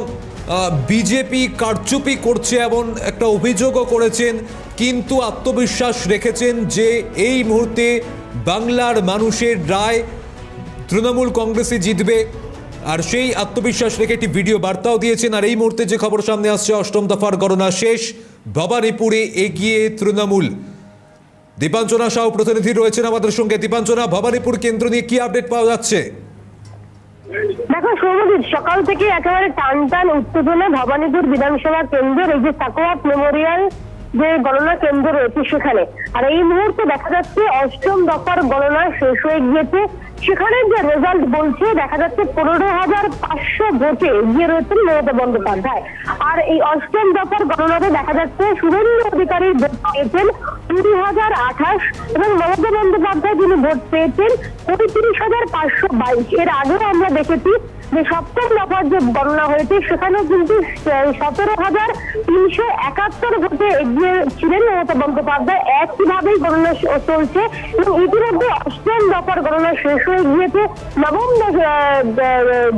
বিজেপি কারচুপি করছে এমন একটা অভিযোগও করেছেন। কিন্তু আত্মবিশ্বাস রেখেছেন যে এই মুহূর্তে বাংলার মানুষের রায় তৃণমূল কংগ্রেসে জিতবে। আর সেই আত্মবিশ্বাস রেখে একটি ভিডিও বার্তাও দিয়েছেন। আর এই মুহূর্তে যে খবর সামনে আসছে, অষ্টম দফার গণনা শেষ, ভবানীপুরে এগিয়ে তৃণমূল। দীপাঞ্জনা সাউ প্রতিনিধি রয়েছেন আমাদের সঙ্গে। দীপাঞ্জনা, ভবানীপুর কেন্দ্র নিয়ে কি আপডেট পাওয়া যাচ্ছে? দেখো সৌরজিৎ, সকাল থেকে একেবারে টান টান উত্তেজনা ভবানীপুর বিধানসভা কেন্দ্রের এই যে সাকোয়াত মেমোরিয়াল যে গণনা কেন্দ্র রয়েছে সেখানে। আর এই মুহূর্তে দেখা যাচ্ছে অষ্টম দফার গণনা শেষ হয়ে গিয়েছে। সেখানে যে রেজাল্ট বলছে, দেখা যাচ্ছে 15,500 ভোটে এগিয়ে রয়েছেন মমতা বন্দ্যোপাধ্যায়। আর এই অষ্টম দফার গণনাতে দেখা যাচ্ছে শুভেন্দু অধিকারী ভোট পেয়েছেন 20,028 এবং মমতা বন্দ্যোপাধ্যায় যিনি ভোট পেয়েছেন 35,522। এর আগেও আমরা দেখেছি যে সপ্তম দফার যে গণনা হয়েছে সেখানেও কিন্তু 17,371 ভোটে এগিয়ে ছিলেন মমতা বন্দ্যোপাধ্যায়। একইভাবেই গণনা চলছে এবং ইতিমধ্যে অষ্টম দফার গণনা শেষ হয়ে গিয়েছে। নবম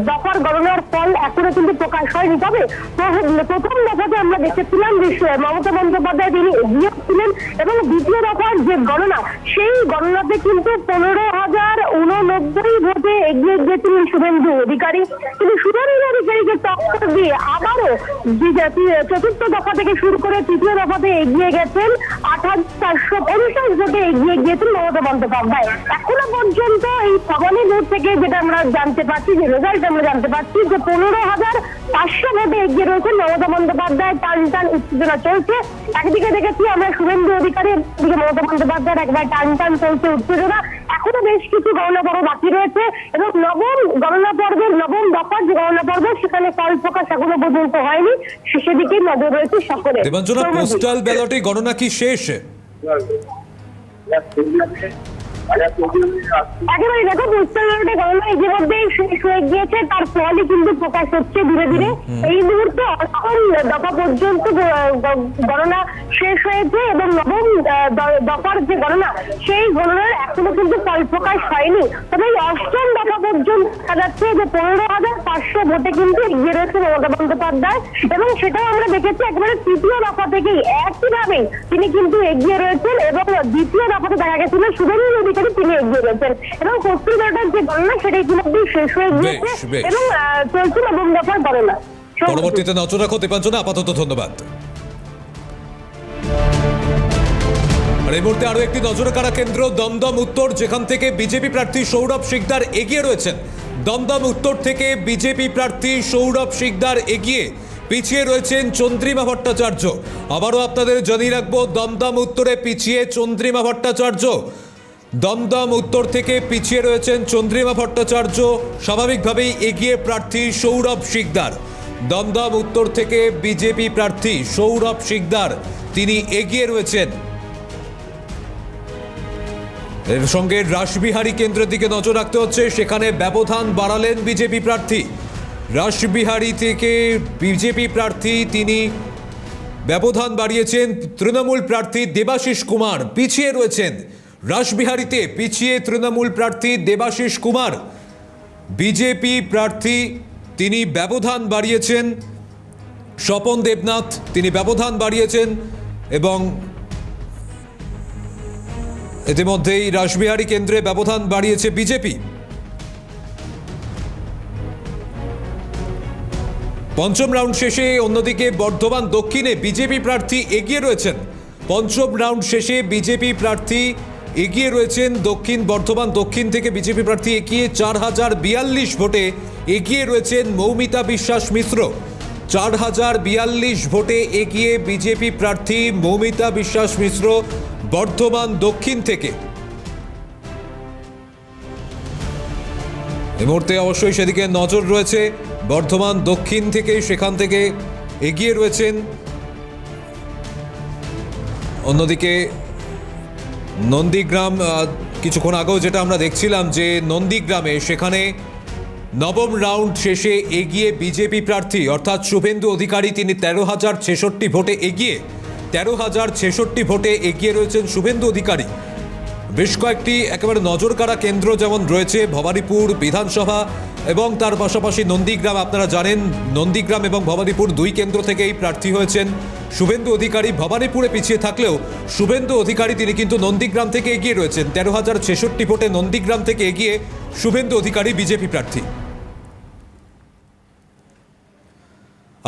দফার গণনার ফল এখনো কিন্তু প্রকাশ হয়নি। তবে প্রথম দফাতে আমরা দেখেছিলাম যে মমতা বন্দ্যোপাধ্যায় তিনি এগিয়ে ছিলেন এবং দ্বিতীয় দফার যে গণনা সেই গণনাতে কিন্তু 15,089 ভোটে এগিয়ে গিয়েছিলেন শুভেন্দু অধিকারী। কিন্তু শুভেন্দু অধিকারীকে টক্কর দিয়ে আবারও চতুর্থ দফা থেকে শুরু করে তৃতীয় দফাতে এগিয়ে গেছেন 8,450 ভোটে এগিয়ে গিয়েছেন মমতা বন্দ্যোপাধ্যায়। এখনো পর্যন্ত এই ভবানীপুর থেকে যেটা আমরা জানতে পারছি, যে রেজাল্ট আমরা জানতে পারছি যে 15,500 ভোটে এগিয়ে রয়েছেন মমতা বন্দ্যোপাধ্যায়। টান টান উত্তেজনা চলছে। একদিকে দেখেছি আমরা শুভেন্দু অধিকারী, একদিকে মমতা বন্দ্যোপাধ্যায়ের একবার টান টান চলছে উত্তেজনা। এখনো বেশ কিছু গণনা পর্ব বাকি রয়েছে এবং নবম গণনা পর্বের নবম দফার যে গণনা পর্ব সেখানে ফল প্রকাশ এখনো পর্যন্ত হয়নি। সেদিকে নজর রয়েছে সকলে। দেবাঞ্জনা, পোস্টাল ব্যালটে গণনা কি শেষ? একেবারে দেখো, পোস্টাল ব্যালটে গণনা ইতিমধ্যেই শেষ হয়ে গিয়েছে। তার ফলই কিন্তু প্রকাশ হচ্ছে ধীরে ধীরে। এই মুহূর্তে অষ্টম দফা পর্যন্ত গণনা শেষ হয়েছে এবং নবম দফার যে গণনা সেই গণনার এখনো কিন্তু ফল প্রকাশ হয়নি। তবে এই অষ্টম দফা পর্যন্ত দেখা যাচ্ছে যে 15,500 ভোটে কিন্তু এগিয়ে রয়েছে মমতা বন্দ্যোপাধ্যায় এবং সেটাও আমরা দেখেছি একেবারে তৃতীয় দফা থেকেই একইভাবেই তিনি কিন্তু এগিয়ে রয়েছেন এবং দ্বিতীয় দফাতে দেখা গেছিল শুভেন্দু অধিকারী তিনি এগিয়ে রয়েছেন এবং পোস্টাল ব্যালটের যে গণনা সেটা ইতিমধ্যেই শেষ হয়ে গিয়েছে এবং চলছে নবম দফার গণনা। পরবর্তীতে নজর রাখো দীপাঞ্জনা, আপাতত ধন্যবাদ। আর এই মুহূর্তে আরো একটি নজর কাড়া কেন্দ্র দমদম উত্তর, যেখান থেকে বিজেপি প্রার্থী সৌরভ শিকদার এগিয়ে রয়েছেন। দমদম উত্তর থেকে বিজেপি প্রার্থী সৌরভ শিকদার এগিয়ে, পিছিয়ে রয়েছেন চন্দ্রিমা ভট্টাচার্য। আবারও আপনাদের জানিয়ে রাখবো, দমদম উত্তরে পিছিয়ে চন্দ্রিমা ভট্টাচার্য। দমদম উত্তর থেকে পিছিয়ে রয়েছেন চন্দ্রিমা ভট্টাচার্য, স্বাভাবিকভাবেই এগিয়ে প্রার্থী সৌরভ শিকদার। দমদম উত্তর থেকে বিজেপি প্রার্থী সৌরভ শিকদার তিনি এগিয়ে রয়েছেন। এর সঙ্গে রাসবিহারী কেন্দ্রের দিকে নজর রাখতে হচ্ছে, সেখানে ব্যবধান বাড়ালেন বিজেপি প্রার্থী। রাসবিহারী থেকে বিজেপি প্রার্থী তিনি ব্যবধান বাড়িয়েছেন। তৃণমূল প্রার্থী দেবাশিস কুমার পিছিয়ে রয়েছেন। রাসবিহারীতে পিছিয়ে তৃণমূল প্রার্থী দেবাশিস কুমার। বিজেপি প্রার্থী তিনি ব্যবধান বাড়িয়েছেন। স্বপন দেবনাথ তিনি ব্যবধান বাড়িয়েছেন এবং ইতিমধ্যেই রাসবিহারী কেন্দ্রে ব্যবধান বাড়িয়েছে বিজেপি। পঞ্চম রাউন্ড শেষে অন্যদিকে বর্ধমান দক্ষিণে বিজেপি প্রার্থী এগিয়ে রয়েছেন। পঞ্চম রাউন্ড শেষে বিজেপি প্রার্থী এগিয়ে রয়েছেন। দক্ষিণ বর্ধমান দক্ষিণ থেকে বিজেপি প্রার্থী এগিয়ে 4,042 ভোটে এগিয়ে রয়েছেন মৌমিতা বিশ্বাস মিশ্র। 4,042 ভোটে এগিয়ে বিজেপি প্রার্থী মৌমিতা বিশ্বাস মিশ্র বর্ধমান দক্ষিণ থেকে। এই মুহূর্তে অবশ্যই সেদিকে নজর রয়েছে। বর্ধমান দক্ষিণ থেকে, সেখান থেকে এগিয়ে রয়েছেন। অন্যদিকে নন্দীগ্রাম, কিছুক্ষণ আগেও যেটা আমরা দেখছিলাম যে নন্দীগ্রামে, সেখানে নবম রাউন্ড শেষে এগিয়ে বিজেপি প্রার্থী অর্থাৎ শুভেন্দু অধিকারী তিনি 13,066 ভোটে এগিয়ে 13,066 ভোটে এগিয়ে রয়েছেন শুভেন্দু অধিকারী। বেশ কয়েকটি একেবারে নজর কাড়া কেন্দ্র যেমন রয়েছে ভবানীপুর বিধানসভা এবং তার পাশাপাশি নন্দীগ্রাম। আপনারা জানেন নন্দীগ্রাম এবং ভবানীপুর দুই কেন্দ্র থেকেই প্রার্থী হয়েছেন শুভেন্দু অধিকারী। ভবানীপুরে পিছিয়ে থাকলেও শুভেন্দু অধিকারী তিনি কিন্তু নন্দীগ্রাম থেকে এগিয়ে রয়েছেন। 13,066 ভোটে নন্দীগ্রাম থেকে এগিয়ে শুভেন্দু অধিকারী বিজেপি প্রার্থী।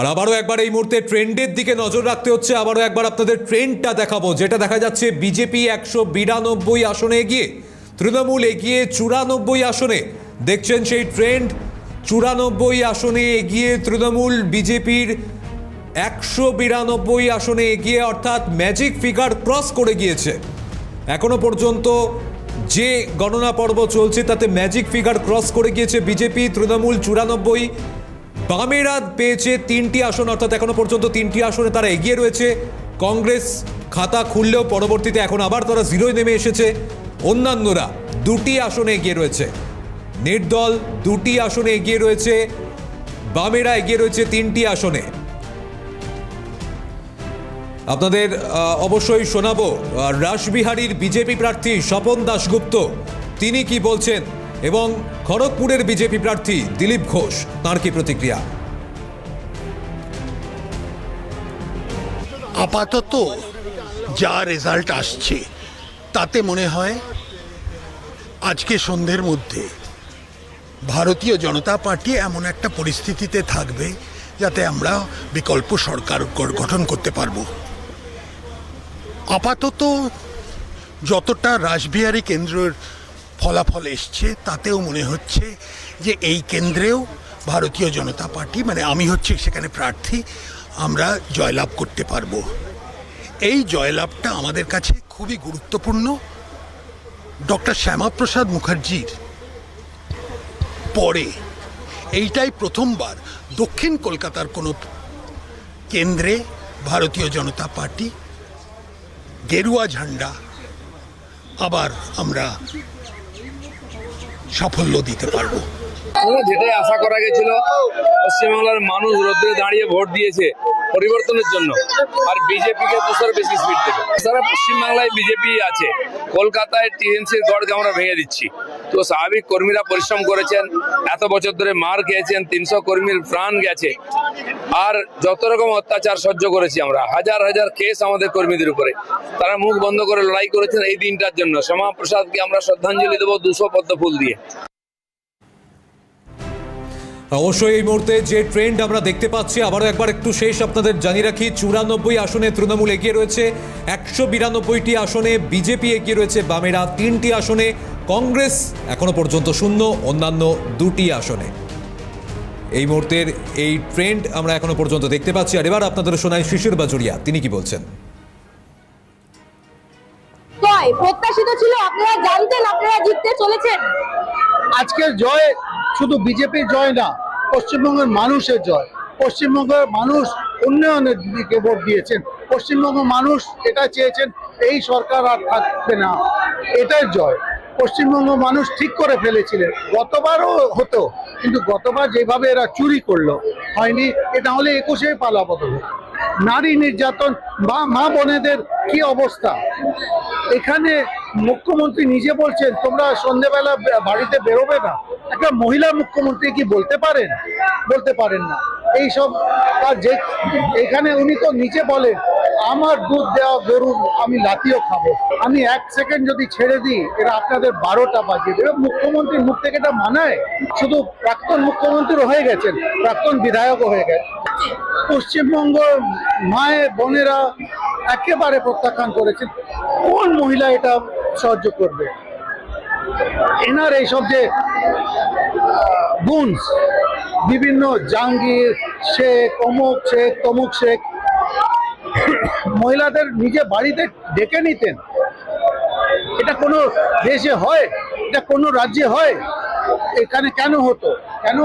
আর আবারও একবার এই মুহূর্তে ট্রেন্ডের দিকে নজর রাখতে হচ্ছে। আবারও একবার আপনাদের ট্রেন্ডটা দেখাবো, যেটা দেখা যাচ্ছে বিজেপি 192 আসনে এগিয়ে, তৃণমূল এগিয়ে 94 আসনে। দেখছেন সেই ট্রেন্ড, 94 আসনে এগিয়ে তৃণমূল, বিজেপির 192 আসনে এগিয়ে, অর্থাৎ ম্যাজিক ফিগার ক্রস করে গিয়েছে। এখনো পর্যন্ত যে গণনা পর্ব চলছে তাতে ম্যাজিক ফিগার ক্রস করে গিয়েছে বিজেপি। তৃণমূল 94, বামেরা পেয়েছে 3টি আসন, অর্থাৎ এখনো পর্যন্ত 3টি আসনে তারা এগিয়ে রয়েছে। কংগ্রেস খাতা খুললেও পরবর্তীতে এখন আবার তারা জিরোয় নেমে এসেছে। অন্যান্যরা 2টি আসনে এগিয়ে রয়েছে। নির্দল 2টি আসনে এগিয়ে রয়েছে, বামেরা এগিয়ে রয়েছে 3টি আসনে। আপনাদের অবশ্যই শোনাবো রাসবিহারীর বিজেপি প্রার্থী স্বপন দাশগুপ্ত তিনি কি বলছেন, এবং খড়গপুরের বিজেপি প্রার্থী দিলীপ ঘোষ তাঁর কি প্রতিক্রিয়া। আপাতত যা রেজাল্ট আসছে তাতে মনে হয় আজকে সন্ধ্যের মধ্যে ভারতীয় জনতা পার্টি এমন একটা পরিস্থিতিতে থাকবে যাতে আমরা বিকল্প সরকার গঠন করতে পারবো। আপাতত যতটা রাসবিহারী কেন্দ্রের ফলাফল এসছে তাতেও মনে হচ্ছে যে এই কেন্দ্রেও ভারতীয় জনতা পার্টি, মানে আমি হচ্ছে সেখানে প্রার্থী, আমরা জয়লাভ করতে পারবো। এই জয়লাভটা আমাদের কাছে খুবই গুরুত্বপূর্ণ। ডক্টর শ্যামাপ্রসাদ মুখার্জির পরে এইটাই প্রথমবার দক্ষিণ কলকাতার কোনো কেন্দ্রে ভারতীয় জনতা পার্টি গেরুয়া ঝান্ডা আবার আমরা সাফল্য দিতে পারবো। যেটাই আশা করা গেছিল, পশ্চিমবাংলার মানুষ রোদ্রে দাঁড়িয়ে ভোট দিয়েছে পরিবর্তনের জন্য, আর বিজেপিকে 200 বেশি সিট দেবে। সারা পশ্চিমবাংলায় বিজেপি আছে, কলকাতায় টিএমসির গড়কে আমরা ভেঙে দিচ্ছি। তো স্বাভাবিক কর্মীরা পরিশ্রম করেছেন, এত বছর ধরে মার খেয়েছেন, 300 কর্মীর প্রাণ গেছে, আর যত রকম অত্যাচার সহ্য করেছি আমরা, হাজার হাজার কেস আমাদের কর্মীদের উপরে, তারা মুখ বন্ধ করে লড়াই করেছেন এই দিনটার জন্য। শ্যামাপ্রসাদকে আমরা শ্রদ্ধাঞ্জলি দেবো 200 পদ্ম ফুল দিয়ে। অবশ্যই এই মুহূর্তে যে ট্রেন্ড আমরা দেখতে পাচ্ছি, আবারও একবার একটু শেষ আপনাদের জানিয়ে রাখি, 94 আসনে তৃণমূল এগিয়ে রয়েছে, 192টি আসনে বিজেপি এগিয়ে রয়েছে, বামেরা 3টি আসনে, কংগ্রেস এখনো পর্যন্ত 0, অন্যান্য 2টি আসনে। এই মুহূর্তের এই ট্রেন্ড আমরা এখনো পর্যন্ত দেখতে পাচ্ছি। আর এবার আপনাদের শোনাই শিশির বাজুরিয়া, তিনি কি বলছেন। প্রত্যাশিত ছিল, আপনারা জানতেন আপনারা জিততে চলেছেন? আজকের জয় শুধু বিজেপির জয় না, পশ্চিমবঙ্গের মানুষের জয়। পশ্চিমবঙ্গের মানুষ উন্নয়নের দিকে ভোট দিয়েছেন। পশ্চিমবঙ্গের মানুষ এটা চেয়েছেন এই সরকার আর থাকবে না, এটাই জয়। পশ্চিমবঙ্গ মানুষ ঠিক করে ফেলেছিলেন, গতবারও হতো, কিন্তু গতবার যেভাবে এরা চুরি করলো হয়নি, এটা হলে 21-এ পালা বদল। নারী নির্যাতন বা মা বোনেদের কি অবস্থা, এখানে মুখ্যমন্ত্রী নিজে বলছেন তোমরা সন্ধ্যেবেলা বাড়িতে বেরোবে না। একটা মহিলা মুখ্যমন্ত্রী কি বলতে পারেন? বলতে পারেন না এইসব। আর যে এখানে উনি তো নিজে বলেন আমার দুধ দেওয়া গরু আমি লাতিও খাবো, আমি 1 সেকেন্ড যদি ছেড়ে দিই এরা আপনাদের 12টা বাজিয়ে দেবে। মুখ্যমন্ত্রীর মুখ থেকে এটা মানায়? শুধু প্রাক্তন মুখ্যমন্ত্রীও হয়ে গেছেন, প্রাক্তন বিধায়কও হয়ে গেছে। পশ্চিমবঙ্গ মায়ের বোনেরা একেবারে প্রত্যাখ্যান করেছেন। কোন মহিলা এটা সহ্য করবে? এনার এইসব যে গুণস, বিভিন্ন জাহাঙ্গীর শেখ, অমুক শেখ, তমুক শেখ, মহিলাদের নিজে বাড়িতে ডেকে নিতেন। এটা কোনো দেশে হয়? এটা কোনো রাজ্যে হয়? এখানে কেন হতো? কেন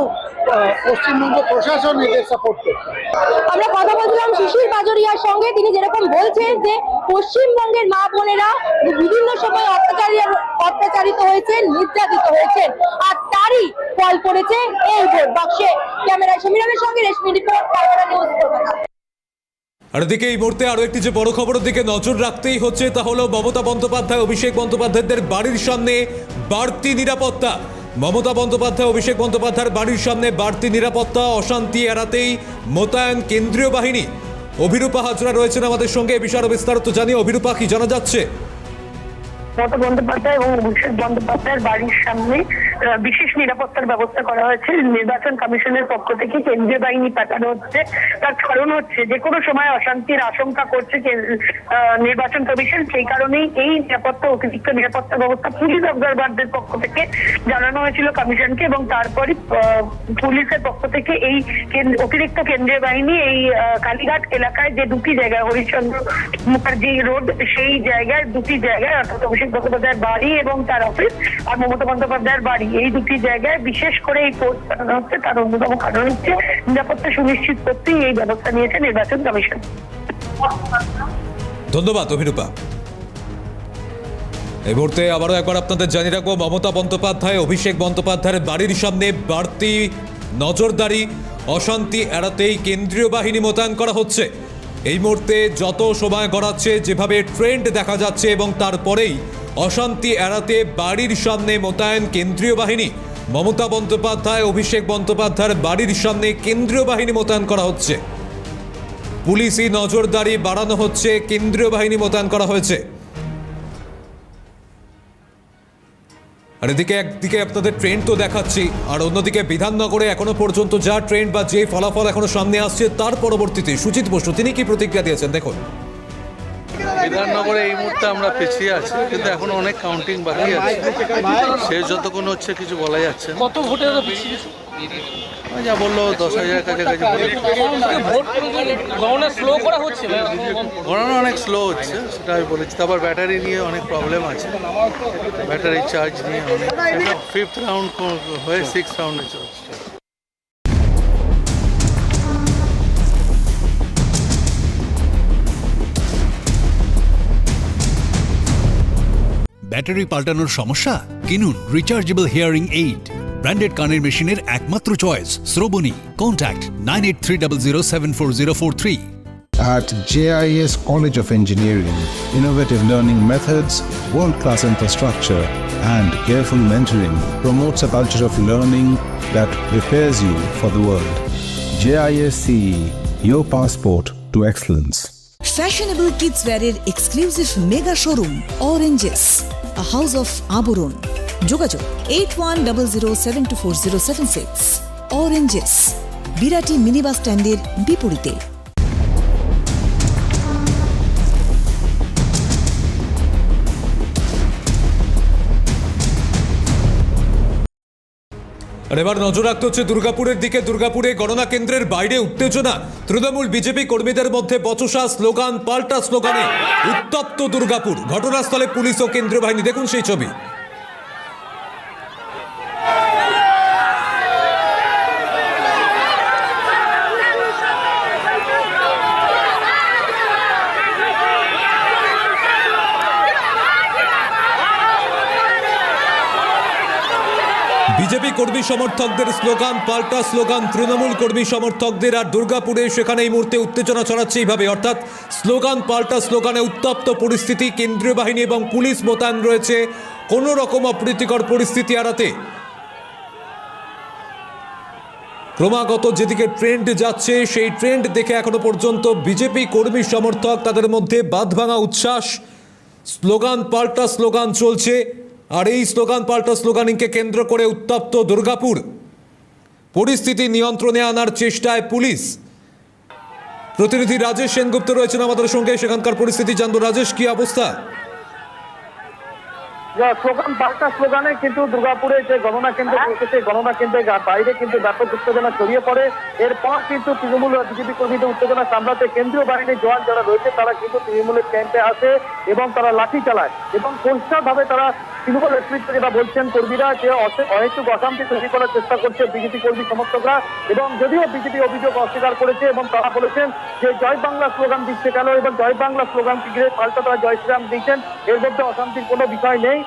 পশ্চিমবঙ্গ প্রশাসন এদের সাপোর্ট করতো? আমরা কথা বলছিলাম শিশির বাজরিয়ার সঙ্গে, তিনি যেরকম বলছেন যে পশ্চিমবঙ্গের মা বোনেরা বিভিন্ন সময় অত্যাচারিত হয়েছেন, নির্যাতিত হয়েছেন, আর তারই ফল পড়েছে এই ভোট বাক্সে। ক্যামেরায় সমীরনের সঙ্গে রেশমি রিপোর্ট, কালকাটা নিউজ, কলকাতা। আর এদিকে এই মুহূর্তে আরো একটি যে বড় খবরের দিকে নজর রাখতেই হচ্ছে, তা হলো মমতা বন্দ্যোপাধ্যায়, অভিষেক বন্দ্যোপাধ্যায়দের বাড়ির সামনে বাড়তি নিরাপত্তা। মমতা বন্দ্যোপাধ্যায়, অভিষেক বন্দ্যোপাধ্যায়ের বাড়ির সামনে বাড়তি নিরাপত্তা, অশান্তি এড়াতেই মোতায়েন কেন্দ্রীয় বাহিনী। অভিরূপা হাজরা রয়েছেন আমাদের সঙ্গে, এ বিষয়ে বিস্তারিত জানিয়ে। অভিরূপা, কি জানা যাচ্ছে? মমতা বন্দ্যোপাধ্যায় এবং অভিষেক বন্দ্যোপাধ্যায়ের বাড়ির সামনে বিশেষ নিরাপত্তার ব্যবস্থা করা হয়েছে। নির্বাচন কমিশনের পক্ষ থেকে কেন্দ্রীয় বাহিনী পাঠানো হচ্ছে। তার কারণ হচ্ছে যে কোনো সময় অশান্তির আশঙ্কা করছে নির্বাচন কমিশন, সেই কারণেই এই নিরাপত্তা অতিরিক্ত নিরাপত্তা ব্যবস্থা পুলিশ অবজারভারদের পক্ষ থেকে জানানো হয়েছিল কমিশনকে, এবং তারপরে পুলিশের পক্ষ থেকে এই অতিরিক্ত কেন্দ্রীয় বাহিনী এই কালীঘাট এলাকায় যে দুটি জায়গায় হরিশ্চন্দ্র মুখার্জি রোড, সেই জায়গায় দুটি জায়গায় অর্থাৎ অভিষেক বন্দ্যোপাধ্যায়ের বাড়ি এবং তার অফিস আর মমতা বন্দ্যোপাধ্যায়ের বাড়ি, এই দুটি জায়গায় বিশেষ করে এই পোস্ট বানানো হচ্ছে। তার অন্যতম কারণ হচ্ছে নিরাপত্তা সুনিশ্চিত করতেই এই ব্যবস্থা নিয়েছে নির্বাচন কমিশন। ধন্যবাদ অভিরূপা। এই মুহূর্তে আবারও একবার আপনাদের জানিয়ে রাখবো, মমতা বন্দ্যোপাধ্যায় অভিষেক বন্দ্যোপাধ্যায়ের বাড়ির সামনে বাড়তি নজরদারি, অশান্তি এড়াতেই কেন্দ্রীয় বাহিনী মোতায়েন করা হচ্ছে। এই মুহূর্তে যত সময় গড়াচ্ছে, যেভাবে ট্রেন্ড দেখা যাচ্ছে এবং তারপরেই অশান্তি এড়াতে বাড়ির সামনে মোতায়েন কেন্দ্রীয় বাহিনী। মমতা বন্দ্যোপাধ্যায় অভিষেক বন্দ্যোপাধ্যায়ের বাড়ির সামনে কেন্দ্রীয় বাহিনী মোতায়েন করা হচ্ছে, পুলিশি নজরদারি বাড়ানো হচ্ছে, কেন্দ্রীয় বাহিনী মোতায়েন করা হয়েছে। আর এদিকে একদিকে আপনাদের ট্রেন্ড তো দেখাচ্ছি, আর অন্যদিকে বিধাননগরে এখনো পর্যন্ত যা ট্রেন্ড বা যে ফলাফল এখনো সামনে আসছে, তার পরবর্তীতে সুজিত বসু তিনি কি প্রতিক্রিয়া দিয়েছেন দেখুন। বিধাননগরে এই মুহূর্তে আমরা পিছিয়ে আছি, কিন্তু এখনো অনেক কাউন্টিং বাকি আছে, শেষ যতক্ষণ হচ্ছে কিছু বলা যাচ্ছে না। কত ভোটে যা বললো 10,000 কাছাকাছি গণনা স্লো করা হচ্ছে, গণনা অনেক স্লো হচ্ছে, সেটা আমি বলেছি। তারপর ব্যাটারি নিয়ে অনেক প্রবলেম আছে, ব্যাটারি চার্জ নিয়ে অনেক, 5th রাউন্ড হয়ে 6th রাউন্ডে চলছে। ব্যাটারি পাল্টানোর সমস্যা? কিনুন রিচার্জেবল হিয়ারিং এইড, ব্র্যান্ডেড কানের মেশিনের একমাত্র choice Shrabani. Contact 9830740443. At JIS College of Engineering, innovative learning methods, world-class infrastructure, and careful mentoring promotes a culture of learning that prepares you for the world. JIS CE, your passport to excellence. Fashionable kids wear exclusive mega showroom Oranges, a house of Aburon. যোগাযোগ 8100724076. Oranges, বিরাটি মিনি বাস স্ট্যান্ডের বিপরীতে। আর এবার নজর রাখতে হচ্ছে দুর্গাপুরের দিকে। দুর্গাপুরে গণনা কেন্দ্রের বাইরে উত্তেজনা, তৃণমূল বিজেপি কর্মীদের মধ্যে বচসা, স্লোগান পাল্টা স্লোগানে উত্তপ্ত দুর্গাপুর। ঘটনাস্থলে পুলিশ ও কেন্দ্রীয় বাহিনী, দেখুন সেই ছবি। বিজেপি কর্মী সমর্থকদের স্লোগান পাল্টা স্লোগান তৃণমূল কর্মী সমর্থকদের, আর দুর্গাপুরে সেখানে এই মুহূর্তে উত্তেজনা ছড়াচ্ছে এইভাবে, অর্থাৎ স্লোগান পাল্টা স্লোগানে উত্তপ্ত পরিস্থিতি। কেন্দ্রীয় বাহিনী এবং পুলিশ মোতায়েন রয়েছে কোনো রকম অপ্রীতিকর পরিস্থিতি এড়াতে। ক্রমাগত যেদিকে ট্রেন্ড যাচ্ছে, সেই ট্রেন্ড দেখে এখনো পর্যন্ত বিজেপি কর্মী সমর্থক, তাদের মধ্যে বাঁধভাঙা উচ্ছ্বাস, স্লোগান পাল্টা স্লোগান চলছে। আর এই স্লোগান পাল্টা স্লোগানিংকে কেন্দ্র করে উত্তপ্ত দুর্গাপুর। পরিস্থিতি নিয়ন্ত্রণে আনার চেষ্টায় পুলিশ। প্রতিনিধি রাজেশ সেনগুপ্ত রয়েছেন আমাদের সঙ্গে, সেখানকার পরিস্থিতি জানবো। রাজেশ, কি অবস্থা? স্লোগান পাল্টা স্লোগানে কিন্তু দুর্গাপুরে যে গণনা কেন্দ্র রয়েছে, গণনা কেন্দ্রের বাইরে কিন্তু ব্যাপক উত্তেজনা ছড়িয়ে পড়ে। এরপর কিন্তু তৃণমূল বিজেপি কর্মীদের উত্তেজনা সামলাতে কেন্দ্রীয় বাহিনীর জওয়ান যারা রয়েছে তারা কিন্তু তৃণমূলের ক্যাম্পে আসে এবং তারা লাঠি চালায় এবং পরিষ্কারভাবে তারা তৃণমূল নেতৃত্ব যেটা বলছেন কর্মীরা, যে অহেতুক অশান্তি তৈরি করার চেষ্টা করছে বিজেপি কর্মী সমর্থকরা। এবং যদিও বিজেপি অভিযোগ অস্বীকার করেছে এবং তারা বলেছেন যে জয় বাংলা স্লোগান দিচ্ছে কেন, এবং জয় বাংলা স্লোগান ঘিরে পাল্টা তারা জয় শ্রীরাম দিয়েছেন, এর মধ্যে অশান্তির কোনো বিষয় নেই।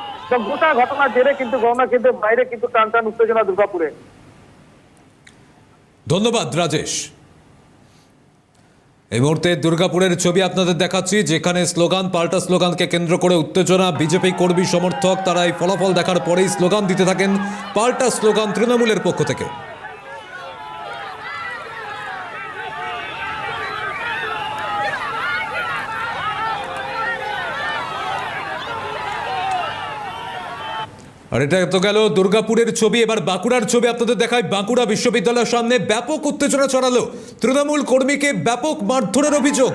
গোটা ঘটনার জেরে কিন্তু গণনা কেন্দ্রের বাইরে কিন্তু টান টান উত্তেজনা দুর্গাপুরে। ধন্যবাদ রাজেশ। এই মুহূর্তে দুর্গাপুরের ছবি আপনাদের দেখাচ্ছি, যেখানে স্লোগান পাল্টা স্লোগানকে কেন্দ্র করে উত্তেজনা। বিজেপি কর্মী সমর্থক তারা এই ফলাফল দেখার পরেই স্লোগান দিতে থাকেন, পাল্টা স্লোগান তৃণমূলের পক্ষ থেকে। আর এটা তো গেল দুর্গাপুরের ছবি। এবার বাঁকুড়ার ছবি আপনাদের দেখায়। বাঁকুড়া বিশ্ববিদ্যালয়ের সামনে ব্যাপক উত্তেজনা ছড়ালো। তৃণমূল কর্মীকে ব্যাপক মারধরের অভিযোগ,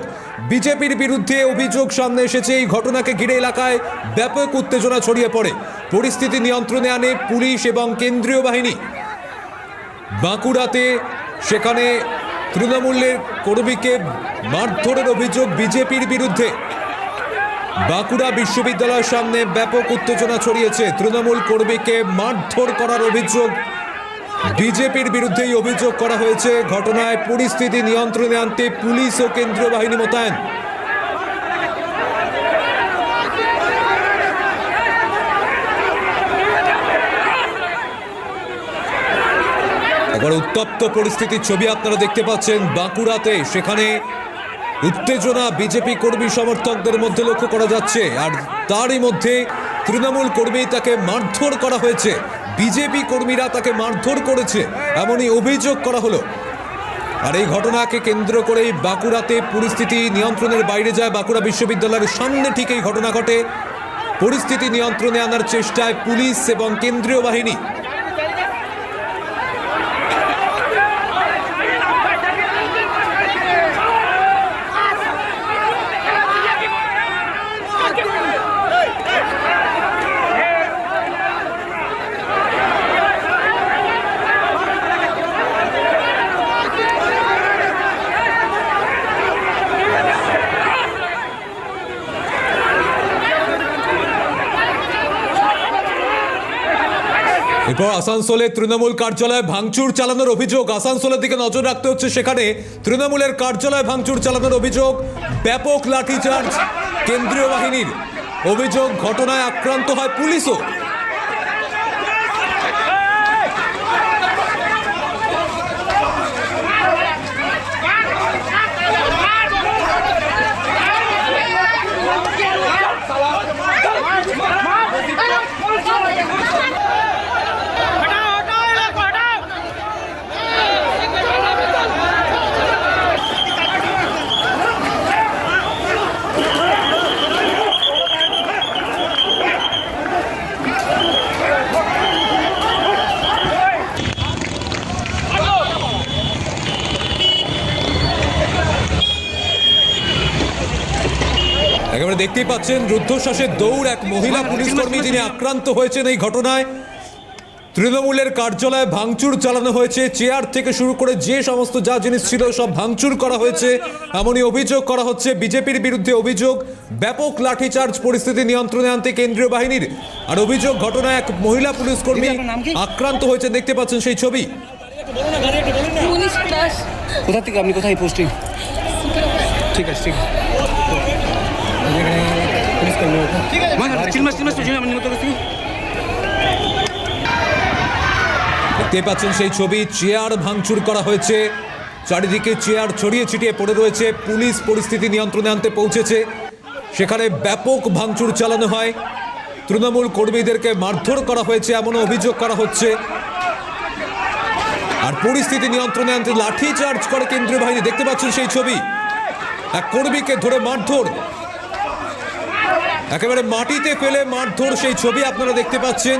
বিজেপির বিরুদ্ধে অভিযোগ সামনে এসেছে। এই ঘটনাকে ঘিরে এলাকায় ব্যাপক উত্তেজনা ছড়িয়ে পড়ে। পরিস্থিতি নিয়ন্ত্রণে আনে পুলিশ এবং কেন্দ্রীয় বাহিনী। বাঁকুড়াতে সেখানে তৃণমূলের কর্মীকে মারধরের অভিযোগ বিজেপির বিরুদ্ধে। বাঁকুড়া বিশ্ববিদ্যালয়ের সামনে ব্যাপক উত্তেজনা ছড়িয়েছে। তৃণমূল কর্মীকে মারধর করার অভিযোগ বিজেপির বিরুদ্ধেই অভিযোগ করা হয়েছে। ঘটনায় পরিস্থিতি নিয়ন্ত্রণে আনতে পুলিশ ও কেন্দ্রীয় বাহিনী মোতায়েন। একবার উত্তপ্ত পরিস্থিতির ছবি আপনারা দেখতে পাচ্ছেন বাঁকুড়াতে। সেখানে উত্তেজনা বিজেপি কর্মী সমর্থকদের মধ্যে লক্ষ্য করা যাচ্ছে। আর তারই মধ্যে তৃণমূল কর্মী তাকে মারধর করা হয়েছে, বিজেপি কর্মীরা তাকে মারধর করেছে, এমনই অভিযোগ করা হলো। আর এই ঘটনাকে কেন্দ্র করেই বাঁকুড়াতে পরিস্থিতি নিয়ন্ত্রণের বাইরে যায়। বাঁকুড়া বিশ্ববিদ্যালয়ের সামনে ঠিক এই ঘটনা ঘটে। পরিস্থিতি নিয়ন্ত্রণে আনার চেষ্টায় পুলিশ এবং কেন্দ্রীয় বাহিনী। এরপর আসানসোলে তৃণমূল কার্যালয়ে ভাঙচুর চালানোর অভিযোগ। আসানসোলের দিকে নজর রাখতে হচ্ছে। সেখানে তৃণমূলের কার্যালয়ে ভাঙচুর চালানোর অভিযোগ, ব্যাপক লাঠিচার্জ কেন্দ্রীয় বাহিনীর। অভিযোগ ঘটনায় আক্রান্ত হয় পুলিশও। একেবারে দেখতেই পাচ্ছেন রুদ্ধশ্বাসের দৌড় এক মহিলা পুলিশ কর্মী, যিনি আক্রান্ত হয়েছেন এই ঘটনায়। তৃণমূলের কার্যালয়ে ভাঙচুর চালানো হয়েছে। চেয়ার থেকে শুরু করে যে সমস্ত যা জিনিস ছিল সব ভাঙচুর করা হয়েছে, এমনই অভিযোগ করা হচ্ছে। বিজেপির বিরুদ্ধে অভিযোগ, ব্যাপক লাঠিচার্জ পরিস্থিতি নিয়ন্ত্রণে আনতে কেন্দ্রীয় বাহিনীর। আর অভিযোগ ঘটনায় এক মহিলা পুলিশ কর্মী আক্রান্ত হয়েছে। দেখতে পাচ্ছেন সেই ছবি। কোথা থেকে আপনি, কোথায় পোস্টিং? ঠিক আছে, ঠিক আছে। দেখতে পাচ্ছেন সেই ছবি। চেয়ার ভাঙচুর করা হয়েছে, চারিদিকে চেয়ার ছড়িয়ে ছিটিয়ে পড়ে রয়েছে। পুলিশ পরিস্থিতি নিয়ন্ত্রণে আনতে পৌঁছেছে। সেখানে ব্যাপক ভাঙচুর চালানো হয়, তৃণমূল কর্মীদেরকে মারধর করা হয়েছে এমন অভিযোগ করা হচ্ছে। আর পরিস্থিতি নিয়ন্ত্রণে আনতে লাঠি চার্জ করে কেন্দ্রীয় বাহিনী। দেখতে পাচ্ছেন সেই ছবি, এক কর্মীকে ধরে মারধর, একেবারে মাটিতে ফেলে মারধর, সেই ছবি আপনারা দেখতে পাচ্ছেন।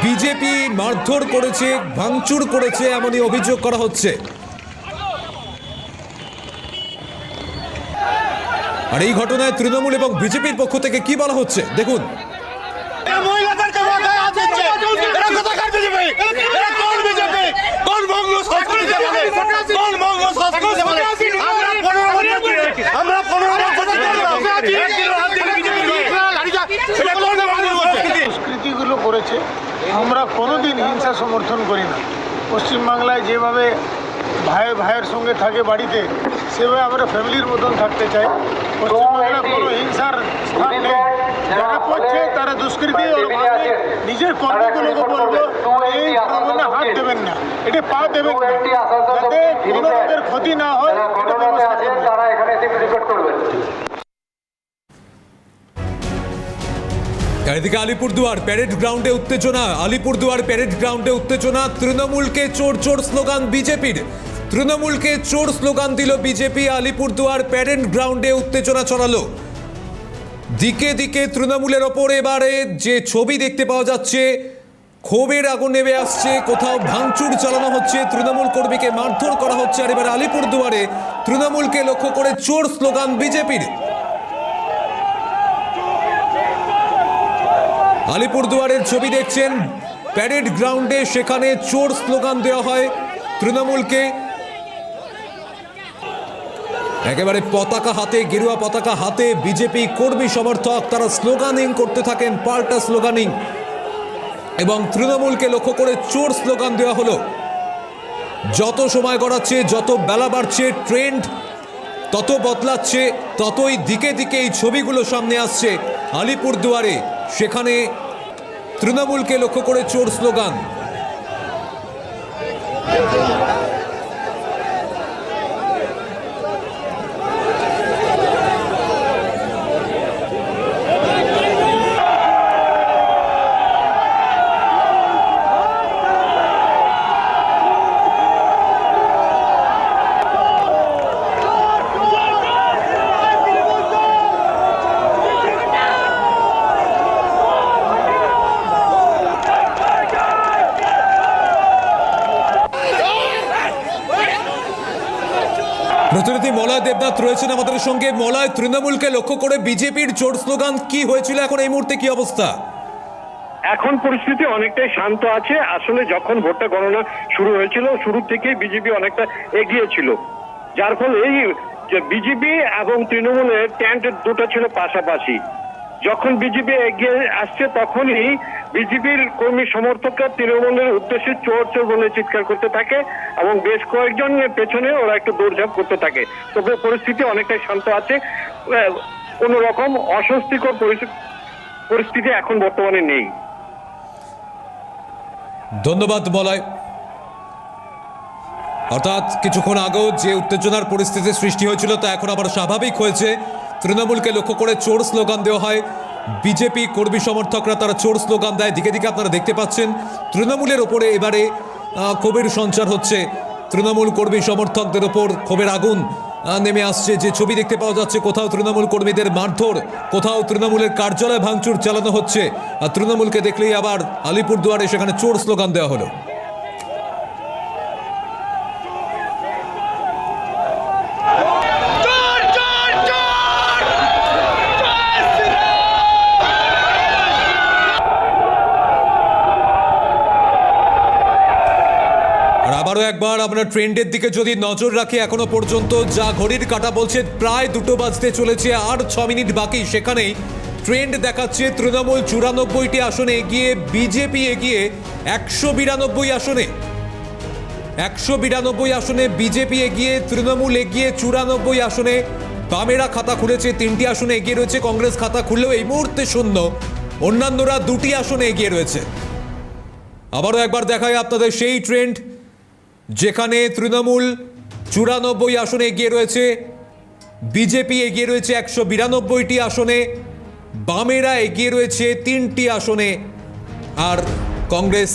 বিজেপি মারধর করেছে, ভাঙচুর করেছে এমনই অভিযোগ করা হচ্ছে। আর এই ঘটনায় তৃণমূল এবং বিজেপির পক্ষ থেকে কি বলা হচ্ছে দেখুন। সংস্কৃতিগুলো করেছে, আমরা কোনোদিন হিংসা সমর্থন করি না। পশ্চিমবাংলায় যেভাবে ভাইয়ের সঙ্গে থাকে বাড়িতে, সেভাবে আমরা ফ্যামিলির মতন থাকতে চাই। পশ্চিমবাংলায় কোনো হিংসার স্থান নেই। যারা করছে তারা দুষ্কৃতি, নিজের কর্মগুলোকে বলবো এই প্রবণে হাত দেবেন না, এটা পা দেবেন না, যাতে কোনো রকমের ক্ষতি না হয়। এদিকে আলিপুরদুয়ার প্যারেড গ্রাউন্ডে উত্তেজনা। আলিপুরদুয়ার প্যারেড গ্রাউন্ডে উত্তেজনা। তৃণমূলকে চোর চোর স্লোগান বিজেপির। তৃণমূলকে চোর স্লোগান দিল বিজেপি। আলিপুরদুয়ার প্যারেড গ্রাউন্ডে উত্তেজনা ছড়ালো। দিকে দিকে তৃণমূলের ওপর এবারে যে ছবি দেখতে পাওয়া যাচ্ছে, ক্ষোভের আগুন নেমে আসছে, কোথাও ভাঙচুর চালানো হচ্ছে, তৃণমূল কর্মীকে মারধর করা হচ্ছে। আর এবার আলিপুরদুয়ারে তৃণমূলকে লক্ষ্য করে চোর স্লোগান বিজেপির। আলিপুরদুয়ারের ছবি দেখছেন, প্যারেড গ্রাউন্ডে, সেখানে চোর স্লোগান দেওয়া হয় তৃণমূলকে। একেবারে পতাকা হাতে, গেরুয়া পতাকা হাতে বিজেপি কর্মী সমর্থক তারা স্লোগানিং করতে থাকেন, পাল্টা স্লোগানিং, এবং তৃণমূলকে লক্ষ্য করে চোর স্লোগান দেওয়া হলো। যত সময় গড়াচ্ছে, যত বেলা বাড়ছে, ট্রেন্ড তত বদলাচ্ছে, ততই দিকে দিকে এই ছবিগুলো সামনে আসছে আলিপুরদুয়ারে, সেখানে তৃণমূলকে লক্ষ্য করে চোর স্লোগান। প্রতিনিধি মলয় দেবনাথ রয়েছেন আমাদের সঙ্গে। মলয়, তৃণমূলকে লক্ষ্য করে বিজেপির চোর স্লোগান কি হয়েছিল, এখন এই মুহূর্তে কি অবস্থা? এখন পরিস্থিতি অনেকটাই শান্ত আছে। আসলে যখন ভোটটা গণনা শুরু হয়েছিল, শুরু থেকেই বিজেপি অনেকটা এগিয়ে ছিল, যার ফলে এই যে বিজেপি এবং তৃণমূলের ট্যান্ট দুটো ছিল পাশাপাশি। যখন বিজেপি এগিয়ে আসছে তখনই বিজেপির কর্মী সমর্থকরা তৃণমূলের উদ্দেশ্যে চোর চোর বলে চিৎকার করতে থাকে এবং বেশ কয়েকজন পেছনে ওরা একটু দৌড়ঝাঁপ করতে থাকে। তবে পরিস্থিতি অনেকটাই শান্ত আছে, কোন রকম অস্বস্তিকর পরিস্থিতি এখন বর্তমানে নেই। ধন্যবাদ মলয়। অর্থাৎ কিছুক্ষণ আগেও যে উত্তেজনার পরিস্থিতির সৃষ্টি হয়েছিল তা এখন আবার স্বাভাবিক হয়েছে। তৃণমূলকে লক্ষ্য করে চোর স্লোগান দেওয়া হয়, বিজেপি কর্মী সমর্থকরা তারা চোর স্লোগান দেয়। দিকে দিকে আপনারা দেখতে পাচ্ছেন তৃণমূলের ওপরে এবারে ক্ষোভের সঞ্চার হচ্ছে, তৃণমূল কর্মী সমর্থকদের ওপর ক্ষোভের আগুন নেমে আসছে। যে ছবি দেখতে পাওয়া যাচ্ছে, কোথাও তৃণমূল কর্মীদের মারধর, কোথাও তৃণমূলের কার্যালয় ভাঙচুর চালানো হচ্ছে, আর তৃণমূলকে দেখলেই আবার আলিপুরদুয়ারে সেখানে চোর স্লোগান দেওয়া হলো। আবারও একবার আমরা ট্রেন্ডের দিকে যদি নজর রাখি, এখনো পর্যন্ত যা ঘড়ির কাঁটা বলছে প্রায় 2টো বাজতে চলেছে, আর 6 মিনিট বাকি। সেখানেই ট্রেন্ড দেখাচ্ছে তৃণমূল 94টি আসনে এগিয়ে, বিজেপি এগিয়ে 192 আসনে। 192 আসনে বিজেপি এগিয়ে, তৃণমূল এগিয়ে 94 আসনে। বামেরা খাতা খুলেছে, 3টি আসনে এগিয়ে রয়েছে, কংগ্রেস খাতা খুললেও এই মুহূর্তে শূন্য, অন্যান্যরা 2টি আসনে এগিয়ে রয়েছে। আবারও একবার দেখায় আপনাদের সেই ট্রেন্ড, যেখানে তৃণমূল 94 আসনে এগিয়ে রয়েছে, বিজেপি এগিয়ে রয়েছে 192টি আসনে, বামেরা এগিয়ে রয়েছে 3টি আসনে, আর কংগ্রেস